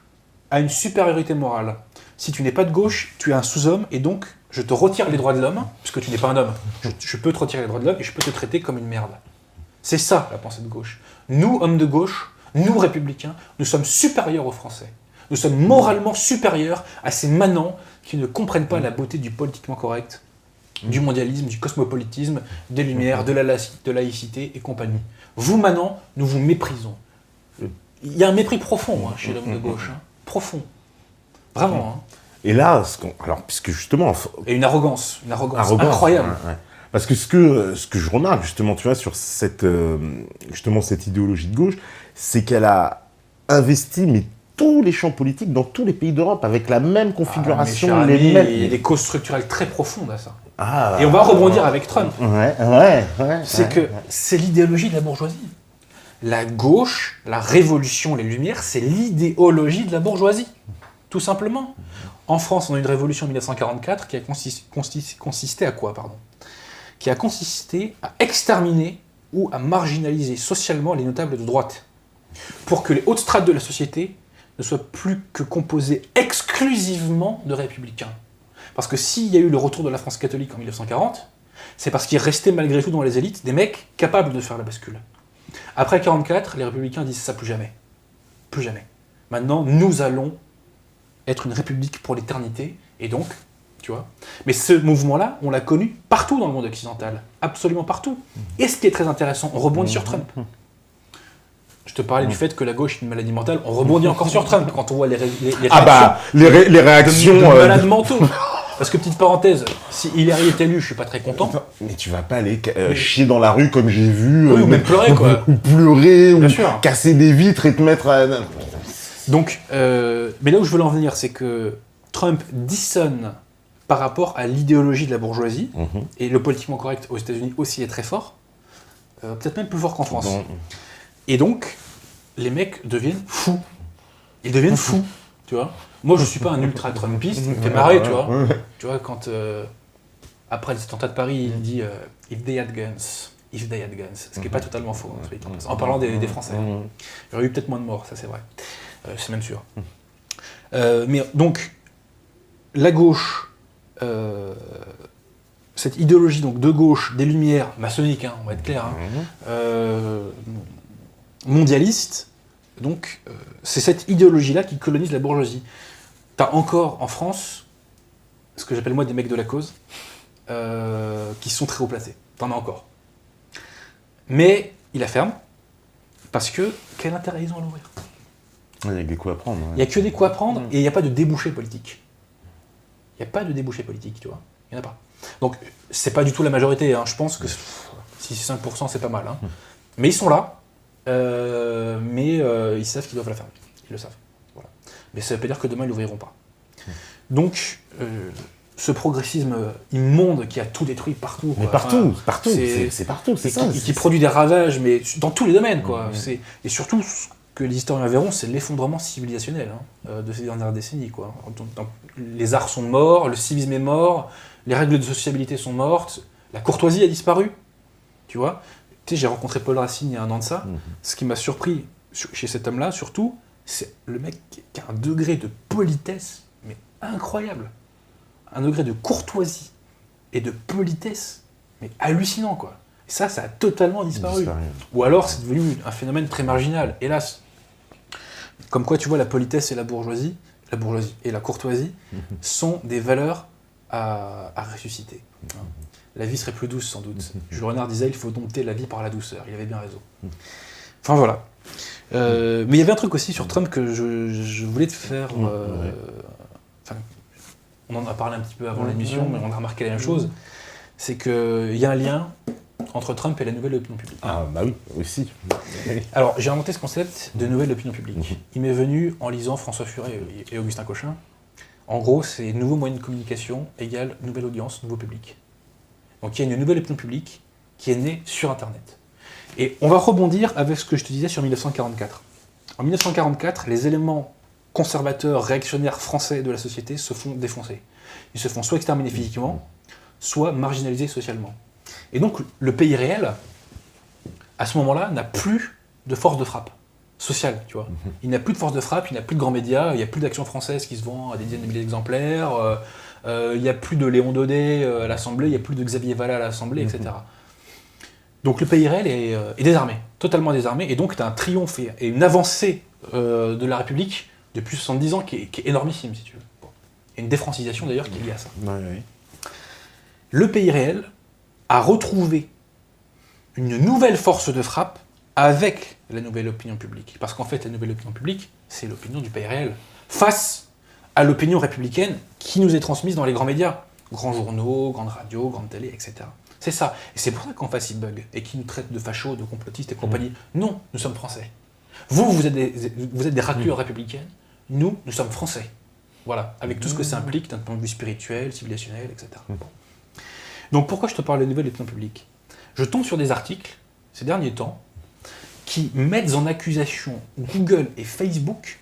a une supériorité morale. Si tu n'es pas de gauche, tu es un sous-homme, et donc je te retire les droits de l'homme, puisque tu n'es pas un homme. Je peux te retirer les droits de l'homme et je peux te traiter comme une merde. C'est ça, la pensée de gauche. Nous, hommes de gauche, nous, républicains, nous sommes supérieurs aux Français. Nous sommes moralement supérieurs à ces manants qui ne comprennent pas la beauté du politiquement correct, du mondialisme, du cosmopolitisme, des Lumières, de la laïcité et compagnie. Vous, manants, nous vous méprisons. Il y a un mépris profond chez l'homme de gauche. Profond. Vraiment. Et là, puisque justement... Et une arrogance incroyable. Parce que ce que je remarque, justement, tu vois, sur cette idéologie de gauche, c'est qu'elle a investi, mais tous les champs politiques dans tous les pays d'Europe avec la même configuration, il y a des causes structurelles très profondes à ça. Et on va rebondir avec Trump. C'est l'idéologie de la bourgeoisie. La gauche, la révolution, les Lumières, c'est l'idéologie de la bourgeoisie, tout simplement. En France, on a eu une révolution en 1944 qui a consisté à quoi, qui a consisté à exterminer ou à marginaliser socialement les notables de droite, pour que les hautes strates de la société ne soient plus que composées exclusivement de républicains. Parce que s'il y a eu le retour de la France catholique en 1940, c'est parce qu'il restait malgré tout dans les élites des mecs capables de faire la bascule. Après 1944, les républicains disent ça plus jamais. Plus jamais. Maintenant, nous allons être une république pour l'éternité, et donc, tu vois. Mais ce mouvement-là, on l'a connu partout dans le monde occidental, absolument partout. Et ce qui est très intéressant, on rebondit sur Trump. Je te parlais du fait que la gauche est une maladie mentale, on rebondit encore sur Trump quand on voit les réactions de malades mentaux. Parce que, petite parenthèse, si Hillary est élu, je suis pas très content. Mais tu vas pas aller chier dans la rue comme j'ai vu. Oui, ou même pleurer, quoi. Ou pleurer, Bien ou sûr. casser des vitres et te mettre à... Donc, mais là où je veux en venir, c'est que Trump dissonne par rapport à l'idéologie de la bourgeoisie, et le politiquement correct aux États-Unis aussi est très fort, peut-être même plus fort qu'en France. Et donc, les mecs deviennent fous. Ils deviennent fous, tu vois. Moi, je suis pas un ultra-trumpiste, ça me fait marrer, tu vois. Tu vois, quand, après les attentats de Paris, il dit « if they had guns », ce qui n'est pas totalement faux, en parlant des Français. Il y aurait eu peut-être moins de morts, ça c'est vrai. C'est même sûr. Mais donc, la gauche, cette idéologie donc, de gauche, des Lumières, maçonnique, on va être clair, mondialiste, donc c'est cette idéologie-là qui colonise la bourgeoisie. T'as encore en France, ce que j'appelle moi des mecs de la cause, qui sont très haut placés. T'en as encore. Mais il la ferme, parce que quel intérêt ils ont à l'ouvrir ? Il y a des coups à prendre. Il n'y a que des coups à prendre et il n'y a pas de débouché politique. Il n'y a pas de débouché politique, tu vois. Il n'y en a pas. Donc, c'est pas du tout la majorité. Je pense que si c'est 5%, c'est pas mal. Mais ils sont là. Mais ils savent qu'ils doivent la fermer. Ils le savent. Voilà. Mais ça ne veut pas dire que demain, ils l'ouvriront pas. Donc, ce progressisme immonde qui a tout détruit partout. Mais partout, c'est partout, c'est ça. Qui produit des ravages, mais dans tous les domaines, quoi. Et surtout, que les historiens verront, c'est l'effondrement civilisationnel de ces dernières décennies. Quoi. Les arts sont morts, le civisme est mort, les règles de sociabilité sont mortes, la courtoisie a disparu. Tu vois, j'ai rencontré Paul Racine il y a un an de ça. Ce qui m'a surpris chez cet homme-là, surtout, c'est le mec qui a un degré de politesse, mais incroyable. Un degré de courtoisie et de politesse, mais hallucinant, quoi. Et ça a totalement disparu. Ou alors, c'est devenu un phénomène très marginal, hélas. Comme quoi, tu vois, la politesse et la bourgeoisie et la courtoisie sont des valeurs à ressusciter. La vie serait plus douce, sans doute. Jules Renard disait, il faut dompter la vie par la douceur. Il avait bien raison. Enfin, voilà. Mais il y avait un truc aussi sur Trump que je voulais te faire... on en a parlé un petit peu avant l'émission, mais on a remarqué la même chose. C'est qu'il y a un lien entre Trump et la nouvelle opinion publique. Ah bah oui, aussi. Alors, j'ai inventé ce concept de nouvelle opinion publique. Il m'est venu en lisant François Furet et Augustin Cochin. En gros, c'est nouveau moyen de communication égale nouvelle audience, nouveau public. Donc il y a une nouvelle opinion publique qui est née sur Internet. Et on va rebondir avec ce que je te disais sur 1944. En 1944, les éléments conservateurs, réactionnaires français de la société se font défoncer. Ils se font soit exterminer physiquement, soit marginalisés socialement. Et donc, le pays réel, à ce moment-là, n'a plus de force de frappe sociale, tu vois. Il n'a plus de force de frappe, il n'a plus de grands médias, il n'y a plus d'Action française qui se vend à des dizaines de milliers d'exemplaires, il n'y a plus de Léon Daudet à l'Assemblée, il n'y a plus de Xavier Vallat à l'Assemblée, etc. Donc le pays réel est désarmé, totalement désarmé, et donc tu as un triomphe et une avancée de la République depuis 70 ans qui est énormissime, si tu veux. Bon. Il y a une défrancisation d'ailleurs qui est liée à ça. Le pays réel a retrouvé une nouvelle force de frappe avec la nouvelle opinion publique. Parce qu'en fait, la nouvelle opinion publique, c'est l'opinion du pays réel, face à l'opinion républicaine qui nous est transmise dans les grands médias. Grands journaux, grandes radios, grandes télés, etc. C'est ça. Et c'est pour ça qu'en face, ils bug et qu'ils nous traitent de fachos, de complotistes et compagnie. Non, nous sommes français. Vous êtes des raclures républicaines. Nous sommes français. Voilà, avec tout ce que ça implique d'un point de vue spirituel, civilisationnel, etc. Donc pourquoi je te parle de nouvelle opinion publique ? Je tombe sur des articles, ces derniers temps, qui mettent en accusation Google et Facebook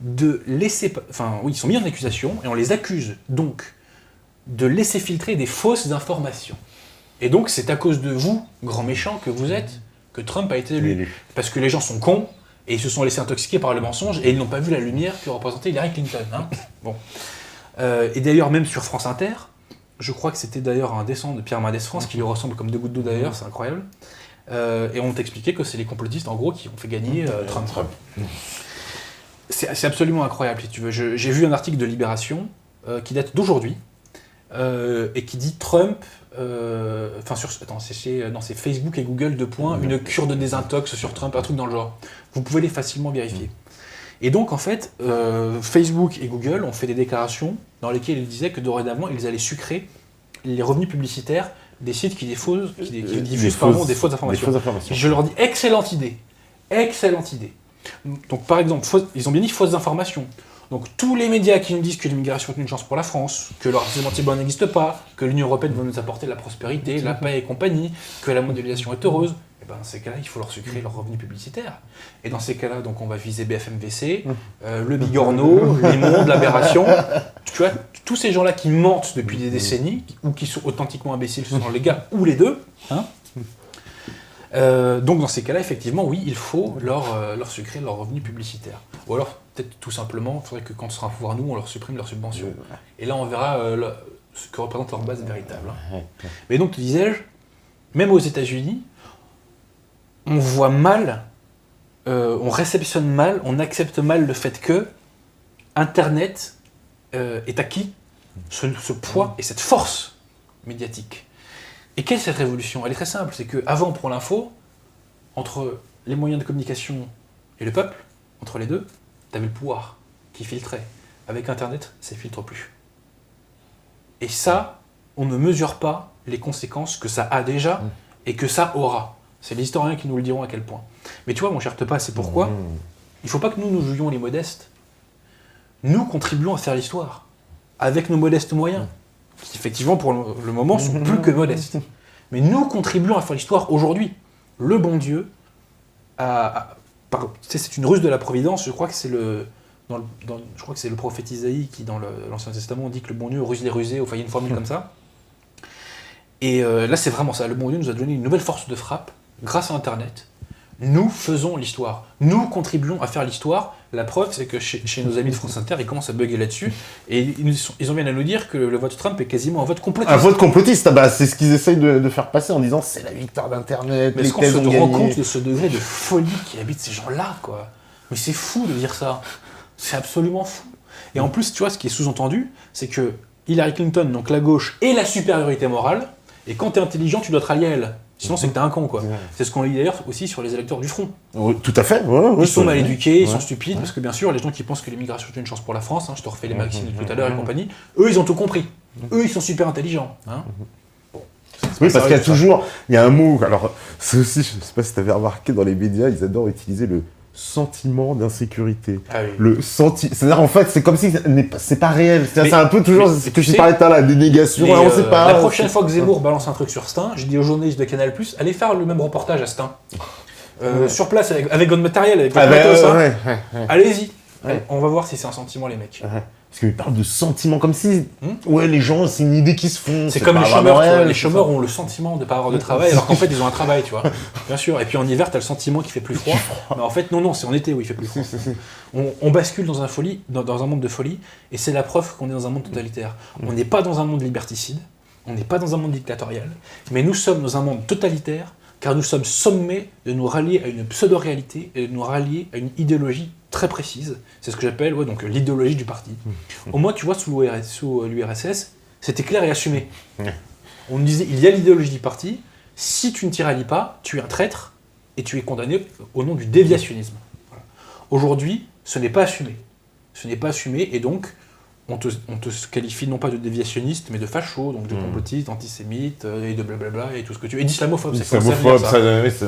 de laisser... Enfin, oui, ils sont mis en accusation, et on les accuse donc de laisser filtrer des fausses informations. Et donc c'est à cause de vous, grands méchants que vous êtes, que Trump a été élu. Parce que les gens sont cons, et ils se sont laissés intoxiquer par le mensonge, et ils n'ont pas vu la lumière que représentait Hillary Clinton. Bon. Et d'ailleurs, même sur France Inter, je crois que c'était d'ailleurs un descendant de Pierre Mendès France, qui lui ressemble comme deux gouttes d'eau d'ailleurs, c'est incroyable. Et on t'expliquait que c'est les complotistes, en gros, qui ont fait gagner Trump. C'est absolument incroyable, si tu veux. J'ai vu un article de Libération qui date d'aujourd'hui et qui dit Trump... c'est Facebook et Google, une cure de désintox sur Trump, un truc dans le genre. Vous pouvez les facilement vérifier. Et donc, en fait, Facebook et Google ont fait des déclarations dans lesquelles ils disaient que dorénavant, ils allaient sucrer les revenus publicitaires des sites qui diffusent des fausses informations. Je leur dis, excellente idée. Donc, par exemple, ils ont bien dit fausses informations. Donc, tous les médias qui nous disent que l'immigration est une chance pour la France, que le racisme anti-blanc n'existe pas, que l'Union européenne va nous apporter la prospérité, la paix et compagnie, que la mondialisation est heureuse, et ben dans ces cas-là, il faut leur sucrer leurs revenus publicitaires. Et dans ces cas-là, donc on va viser BFM-VC, le Bigorneau, Les Mondes, l'Aberration. Tu vois, tous ces gens-là qui mentent depuis des décennies, ou qui sont authentiquement imbéciles, ce sont les gars, ou les deux, hein. Donc dans ces cas-là, effectivement, oui, il faut leur sucrer leurs revenus publicitaires. Ou alors, peut-être tout simplement, il faudrait que quand ce sera un pouvoir nous, on leur supprime leurs subventions. Et là, on verra ce que représente leur base véritable. Mais donc, te disais-je, même aux États-Unis, on voit mal, on réceptionne mal, on accepte mal le fait que Internet est acquis ce poids et cette force médiatique. Et quelle est cette révolution? Elle est très simple, c'est qu'avant, pour l'info, entre les moyens de communication et le peuple, entre les deux, tu avais le pouvoir qui filtrait. Avec Internet, ça ne filtre plus. Et ça, on ne mesure pas les conséquences que ça a déjà et que ça aura. C'est les historiens qui nous le diront à quel point. Mais tu vois, mon cher Tepa, c'est pourquoi il ne faut pas que nous jouions les modestes. Nous contribuons à faire l'histoire, avec nos modestes moyens, qui effectivement, pour le moment, sont plus que modestes. Mais nous contribuons à faire l'histoire aujourd'hui. Le bon Dieu, c'est une ruse de la providence, je crois que c'est le prophète Isaïe qui, dans l'Ancien Testament, dit que le bon Dieu ruse les rusés, enfin il y a une formule comme ça. Et là, c'est vraiment ça. Le bon Dieu nous a donné une nouvelle force de frappe grâce à Internet. Nous faisons l'histoire. Nous contribuons à faire l'histoire. La preuve, c'est que chez nos amis de France Inter, ils commencent à bugger là-dessus. Et ils ont bien à nous dire que le vote Trump est quasiment un vote complotiste. Un vote complotiste, c'est ce qu'ils essayent de faire passer en disant c'est la victoire d'Internet. Mais est-ce qu'on se rend compte de ce degré de folie qui habite ces gens-là, quoi? Mais c'est fou de dire ça. C'est absolument fou. Et en plus, tu vois, ce qui est sous-entendu, c'est que Hillary Clinton, donc la gauche, et la supériorité morale. Et quand t'es intelligent, tu dois te rallier à elle. Sinon, c'est que t'es un con, quoi. C'est ce qu'on lit d'ailleurs aussi sur les électeurs du Front. Tout à fait. Ils sont mal éduqués, ils sont stupides, parce que bien sûr, les gens qui pensent que l'immigration est une chance pour la France, je te refais les maximes de tout à l'heure et compagnie, eux, ils ont tout compris. Eux, ils sont super intelligents. Bon. Oui, parce il y a un mot, alors, c'est aussi, je sais pas si t'avais remarqué dans les médias, ils adorent utiliser le sentiment d'insécurité. Ah oui. C'est-à-dire, en fait, c'est comme si c'est pas réel. C'est un peu toujours ce que je parlais tout à l'heure, la dénégation. On sait pas. La prochaine fois que Zemmour balance un truc sur Stein, je dis aux journalistes de Canal+, allez faire le même reportage à Stein. Sur place, avec votre matériel, avec votre matos. Allez-y. On va voir si c'est un sentiment, les mecs. Parce qu'ils parlent de sentiments comme si, les gens, c'est une idée qui se font. C'est comme les chômeurs, tu vois. Les chômeurs ont le sentiment de ne pas avoir de travail, alors qu'en fait, ils ont un travail, tu vois. Bien sûr. Et puis en hiver, tu as le sentiment qu'il fait plus froid. Mais en fait, non, c'est en été où il fait plus froid. On bascule dans un monde de folie, et c'est la preuve qu'on est dans un monde totalitaire. On n'est pas dans un monde liberticide, on n'est pas dans un monde dictatorial, mais nous sommes dans un monde totalitaire, car nous sommes sommés de nous rallier à une pseudo-réalité et de nous rallier à une idéologie très précise. C'est ce que j'appelle donc l'idéologie du parti. Au moins, tu vois, sous l'URSS, c'était clair et assumé. On nous disait, il y a l'idéologie du parti, si tu ne t'y rallies pas, tu es un traître et tu es condamné au nom du déviationnisme. Voilà. Aujourd'hui, ce n'est pas assumé. Ce n'est pas assumé, et donc, on te qualifie non pas de déviationniste, mais de facho, donc de complotiste, antisémite, et de blablabla, et tout ce que tu veux. Et d'islamophobe, c'est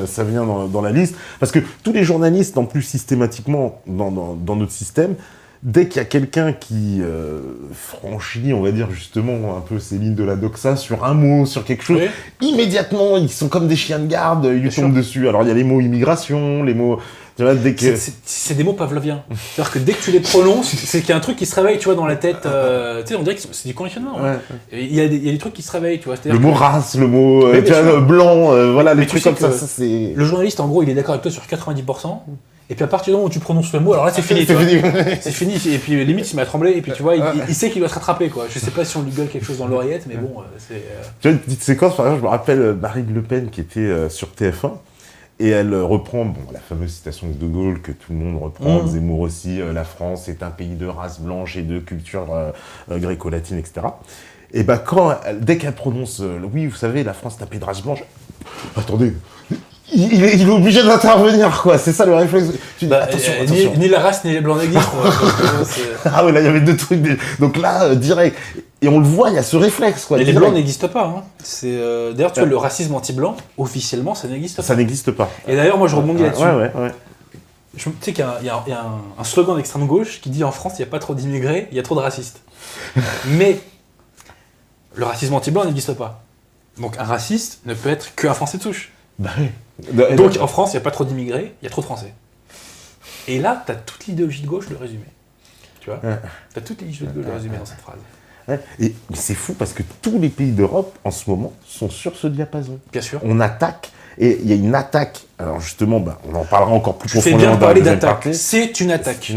ça vient dans la liste. Parce que tous les journalistes, en plus systématiquement, dans notre système, dès qu'il y a quelqu'un qui franchit, on va dire justement, un peu ces lignes de la doxa sur un mot, sur quelque chose, immédiatement, ils sont comme des chiens de garde, ils tombent dessus. Alors il y a les mots immigration, les mots... Tu vois, c'est des mots pavloviens. C'est-à-dire que dès que tu les prononces, c'est qu'il y a un truc qui se réveille, tu vois, dans la tête. Tu sais, on dirait que c'est du conditionnement. Il y a des trucs qui se réveillent, tu vois. Le mot race, le mot blanc, voilà, les trucs comme ça c'est... Le journaliste, en gros, il est d'accord avec toi sur 90%. Et puis à partir du moment où tu prononces le mot, alors là c'est fini. C'est fini. Et puis limite il m'a tremblé. Et puis tu vois, il sait qu'il doit se rattraper, quoi. Je sais pas si on lui gueule quelque chose dans l'oreillette, mais bon, c'est. Tu vois, une petite séquence, par exemple, je me rappelle Marine Le Pen qui était sur TF1. Et elle reprend la fameuse citation de Gaulle que tout le monde reprend, Zemmour aussi, la France est un pays de race blanche et de culture gréco-latine, etc. Et dès qu'elle prononce oui, vous savez, la France est un pays de race blanche, attendez, il est obligé d'intervenir, quoi. C'est ça le réflexe. Tu dis, attention. Ni la race ni les blancs n'existent. Ah ouais, là il y avait deux trucs. Donc là, direct. Et on le voit, il y a ce réflexe, quoi. Mais les blancs n'existent pas. Hein. D'ailleurs, tu vois, le racisme anti-blanc, officiellement, ça n'existe pas. Ça n'existe pas. Et d'ailleurs, moi, je rebondis là-dessus. Ouais. Tu sais qu'il y a un slogan d'extrême gauche qui dit en France, il n'y a pas trop d'immigrés, il y a trop de racistes. Mais le racisme anti-blanc n'existe pas. Donc un raciste ne peut être qu'un Français de souche. Bah oui. Donc en France, il n'y a pas trop d'immigrés, il y a trop de Français. Et là, tu as toute l'idéologie de gauche de résumer. Tu vois, tu as toute l'idéologie de gauche de résumer dans cette phrase. Ouais. Et c'est fou parce que tous les pays d'Europe, en ce moment, sont sur ce diapason. Bien sûr. On attaque, et il y a une attaque. Alors justement, on en parlera encore plus profondément. Tu fais bien parler d'attaque. C'est une attaque.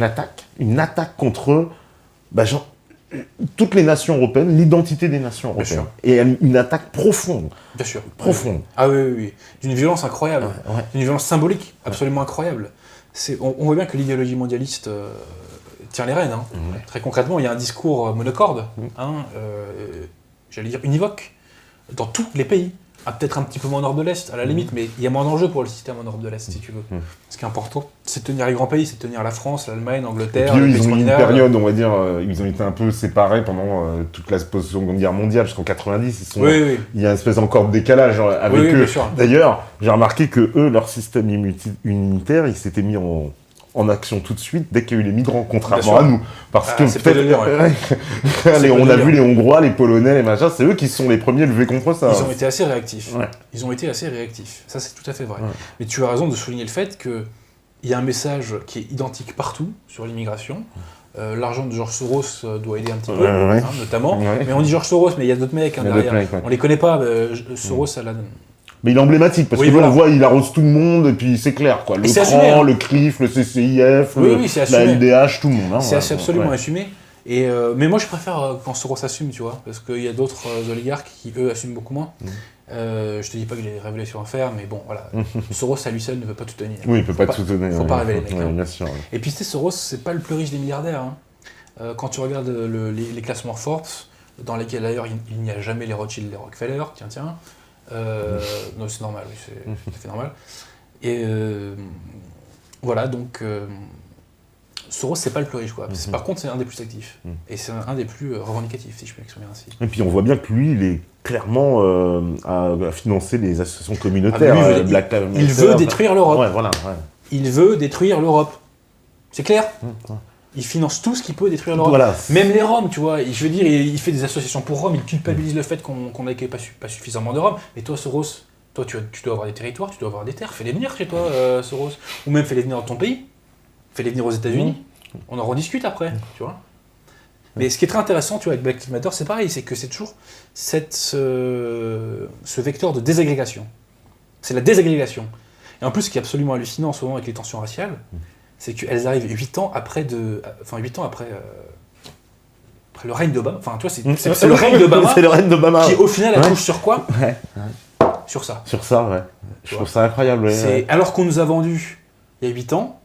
Une attaque contre toutes les nations européennes, l'identité des nations européennes. Et une attaque profonde. Bien sûr. Profonde. Ah oui. D'une violence incroyable. Ouais. D'une violence symbolique absolument incroyable. On voit bien que l'idéologie mondialiste tient les rênes. Hein. Très concrètement, il y a un discours monocorde, j'allais dire univoque, dans tous les pays. Peut-être un petit peu moins au nord de l'Est, à la limite, mais il y a moins d'enjeux pour le système au nord de l'Est, si tu veux. Ce qui est important, c'est de tenir les grands pays, c'est de tenir la France, l'Allemagne, l'Angleterre. Et puis eux, ils ont eu une période, on va dire, ils ont été un peu séparés pendant toute la Seconde Guerre mondiale, jusqu'en 90. Il y a une espèce encore de décalage avec eux. D'ailleurs, j'ai remarqué que eux, leur système immunitaire, il s'était mis en action tout de suite dès qu'il y a eu les migrants, contrairement à nous. Parce que peut-être, on a vu les Hongrois, les Polonais, les machins, c'est eux qui sont les premiers levés contre ça. Ils ont été assez réactifs. Ça, c'est tout à fait vrai. Mais tu as raison de souligner le fait qu'il y a un message qui est identique partout sur l'immigration. L'argent de George Soros doit aider un petit peu, notamment. Mais on dit George Soros, mais il y a d'autres mecs derrière. On les connaît pas. Soros, ça l'a... Mais il est emblématique, parce que on voit, il arrose tout le monde, et puis c'est clair, quoi. Le CRAN, le CRIF, le CCIF, la LDH, tout le monde. C'est absolument assumé. Mais moi, je préfère quand Soros assume, tu vois, parce qu'il y a d'autres oligarques qui, eux, assument beaucoup moins. Je te dis pas que j'ai révélé sur un fer, mais bon, voilà. Soros, à lui seul, ne peut pas tout tenir. Oui, il peut pas tout tenir. Faut pas révéler, mec. Bien sûr. Et puis, Soros, c'est pas le plus riche des milliardaires. Quand tu regardes les classements Forbes, dans lesquels, d'ailleurs, il n'y a jamais les Rothschild, les Rockefeller, tiens. Non, c'est normal, oui, c'est tout à fait normal. Et voilà, donc Soros, c'est pas le plus riche, quoi. Par contre, c'est un des plus actifs. Et c'est un des plus revendicatifs, si je peux m'exprimer ainsi. Et puis on voit bien que lui, il est clairement à financer les associations communautaires. Il veut détruire l'Europe. Il veut détruire l'Europe. C'est clair. Il finance tout ce qui peut détruire l'Europe. Même les Roms, tu vois. Je veux dire, il fait des associations pour Rome, il culpabilise le fait qu'on n'accueille pas suffisamment de Roms. Mais toi, Soros, tu dois avoir des territoires, tu dois avoir des terres. Fais-les venir chez toi, Soros. Ou même fais-les venir dans ton pays. Fais-les venir aux États-Unis. On en rediscute après, tu vois. Mais ce qui est très intéressant, tu vois, avec Black Lives Matter, c'est pareil, c'est que c'est toujours ce vecteur de désagrégation. C'est la désagrégation. Et en plus, ce qui est absolument hallucinant en ce moment avec les tensions raciales, c'est qu'elles arrivent 8 ans après le règne d'Obama. Enfin, tu vois, c'est le règne d'Obama. C'est le règne d'Obama. Qui, au final, touche sur quoi ? Sur ça. Sur ça, ouais. Je trouve ça incroyable. Alors qu'on nous a vendu, il y a 8 ans,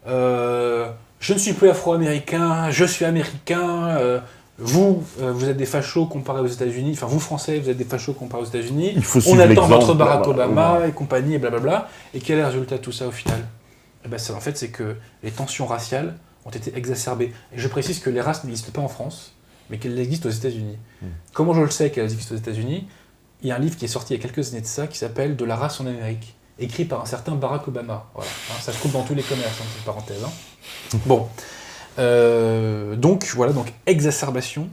je ne suis plus afro-américain, je suis américain, vous êtes des fachos comparés aux États-Unis, enfin vous Français, vous êtes des fachos comparés aux États-Unis, on attend votre Barack Obama et compagnie, et blablabla. Et quel est le résultat de tout ça au final ? En fait, c'est que les tensions raciales ont été exacerbées. Et je précise que les races n'existent pas en France, mais qu'elles existent aux États-Unis. Comment je le sais qu'elles existent aux États-Unis ? Il y a un livre qui est sorti il y a quelques années de ça, qui s'appelle « De la race en Amérique », écrit par un certain Barack Obama. Voilà, ça se trouve dans tous les commerces, petite parenthèse. Bon. Donc, exacerbation,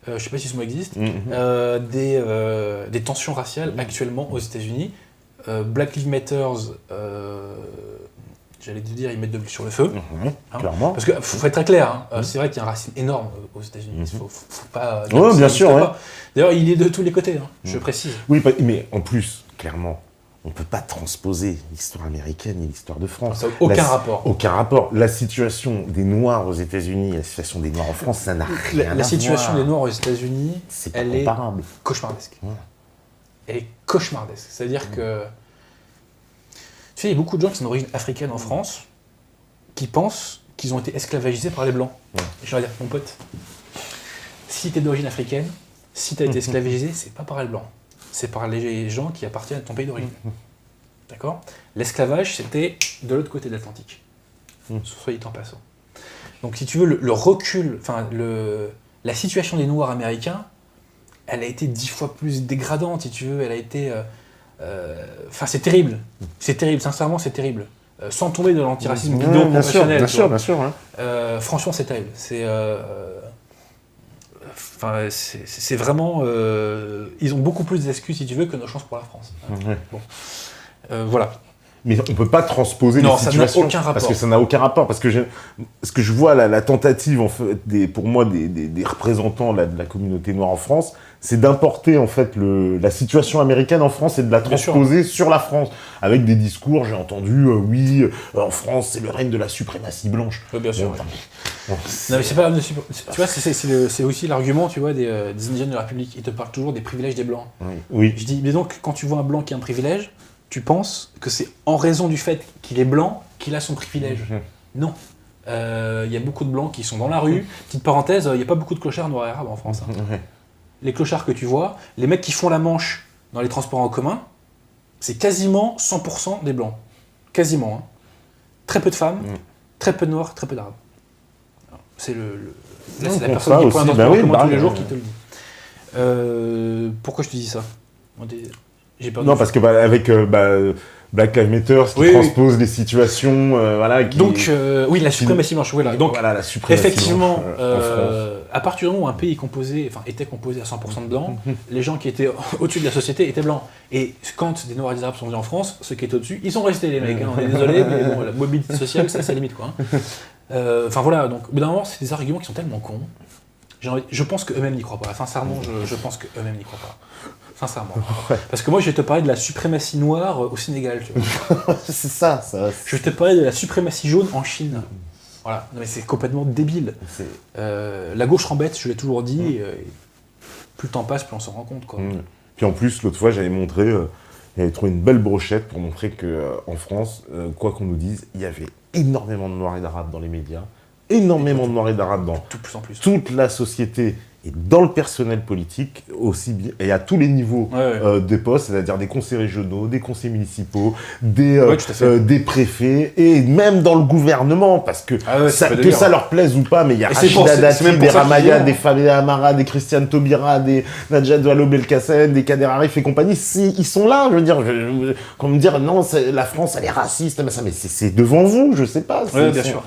je ne sais pas si ce mot existe, des tensions raciales actuellement aux États-Unis. Black Lives Matter, j'allais te dire, ils mettent de l'huile sur le feu. Clairement. Parce qu'il faut être très clair, c'est vrai qu'il y a un racisme énorme aux États-Unis. Il faut pas. Bien sûr. D'ailleurs, il est de tous les côtés, je précise. Oui, mais en plus, clairement, on ne peut pas transposer l'histoire américaine et l'histoire de France. Ça n'a aucun rapport. Aucun rapport. La situation des Noirs aux États-Unis et la situation des Noirs en France, ça n'a rien à voir. La situation des Noirs aux États-Unis, elle est cauchemardesque. Elle est cauchemardesque. C'est-à-dire que Tu sais, il y a beaucoup de gens qui sont d'origine africaine en France qui pensent qu'ils ont été esclavagisés par les Blancs. Ouais. Et je vais dire, mon pote, si tu es d'origine africaine, si tu as été esclavagisé, c'est pas par les Blancs. C'est par les gens qui appartiennent à ton pays d'origine. D'accord ? L'esclavage, c'était de l'autre côté de l'Atlantique. Soyez en passant. Donc, si tu veux, le recul, la situation des Noirs américains, elle a été 10 fois plus dégradante, si tu veux. Elle a été... c'est terrible. C'est terrible, sincèrement, c'est terrible. Sans tomber de l'antiracisme bidon professionnel. Bien sûr. Hein. Franchement, c'est terrible. C'est vraiment... ils ont beaucoup plus d'excuses, si tu veux, que nos chances pour la France. Ouais. Bon. Voilà. Mais on ne peut pas transposer les situations. Ça n'a aucun rapport. Parce que ça n'a aucun rapport. Parce que ce que je vois, la tentative, en fait, pour moi, des représentants de la communauté noire en France, c'est d'importer, en fait, la situation américaine en France et de la transposer sur la France. Avec des discours, j'ai entendu, en France, c'est le règne de la suprématie blanche. Oui, bien sûr. Non, mais c'est pas... Tu vois, c'est aussi l'argument, tu vois, des indigènes de la République. Ils te parlent toujours des privilèges des Blancs. Oui. Je dis, mais donc, quand tu vois un Blanc qui a un privilège, tu penses que c'est en raison du fait qu'il est blanc qu'il a son privilège. Non. Il y a beaucoup de Blancs qui sont dans la rue. Petite parenthèse, il n'y a pas beaucoup de clochards noirs et arabes en France. Hein. Les clochards que tu vois, les mecs qui font la manche dans les transports en commun, c'est quasiment 100% des Blancs. Quasiment. Hein. Très peu de femmes, très peu de Noirs, très peu d'Arabes. C'est la personne qui prend un transport en commun tous les jours qui te le dit. Pourquoi je te dis ça ? Non, parce que avec Black Lives Matter, qui transpose les situations, Donc, la suprématie blanche, voilà. Donc, la suprématie effectivement, à partir du moment où un pays était composé à 100% de blancs, les gens qui étaient au-dessus de la société étaient blancs. Et quand des Noirs et des Arabes sont venus en France, ceux qui étaient au-dessus, ils sont restés, les mecs. Hein, on est désolé, mais bon, la mobilité sociale, ça limite, quoi. Voilà, donc, au bout d'un moment, c'est des arguments qui sont tellement cons. Je pense qu'eux-mêmes n'y croient pas. Sincèrement, je pense qu'eux-mêmes n'y croient pas. Sincèrement. Ouais. Parce que moi, je vais te parler de la suprématie noire au Sénégal. Tu vois. C'est ça. Je vais te parler de la suprématie jaune en Chine. Voilà. Non, mais c'est complètement débile. La gauche rembête, je l'ai toujours dit. Et plus le temps passe, plus on s'en rend compte. Quoi. Puis en plus, l'autre fois, j'avais trouvé une belle brochette pour montrer qu'en France, quoi qu'on nous dise, il y avait énormément de Noirs et d'Arabes dans les médias, énormément de Noirs et d'Arabes dans plus en plus. Toute la société. Et dans le personnel politique, aussi bien, et à tous les niveaux des postes, c'est-à-dire des conseils régionaux, des conseils municipaux, des préfets, et même dans le gouvernement, parce que ça leur plaise ou pas, mais il y a Rachida Dati, des Ramaya, des Fabien Amara, des Christiane Taubira, des Najat Vallaud-Belkacem, des Kader Arif et compagnie, ils sont là, je veux dire, qu'on me dire, non, la France, elle est raciste, mais c'est devant vous, je sais pas. Oui, bien sûr.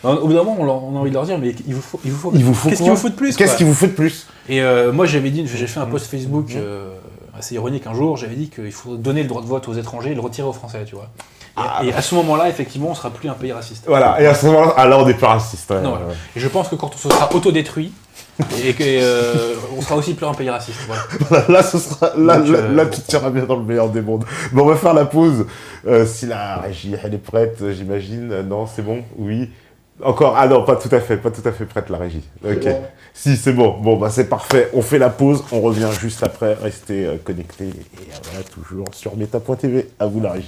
Au bout d'un moment, on a envie de leur dire, mais il vous faut qu'est-ce qu'il vous faut de plus ? Qu'est-ce qu'il vous faut de plus ? Et moi, j'ai fait un post Facebook assez ironique un jour, j'avais dit qu'il faut donner le droit de vote aux étrangers et le retirer aux Français, tu vois. Et à ce moment-là, effectivement, on sera plus un pays raciste. Voilà, et à ce moment-là, alors on n'est pas raciste. Ouais, non, voilà. Et je pense que quand on se sera autodétruit, on sera aussi plus un pays raciste. Voilà. Là, tu te tireras bien dans le meilleur des mondes. Bon, on va faire la pause. Si la régie, elle est prête, j'imagine. Non, c'est bon ? Oui. Encore ? Ah non, pas tout à fait prête la régie. Ok. Bon. Si, c'est bon. Bon, bah c'est parfait. On fait la pause, on revient juste après. Restez connectés et voilà, toujours sur meta.tv. À vous la régie.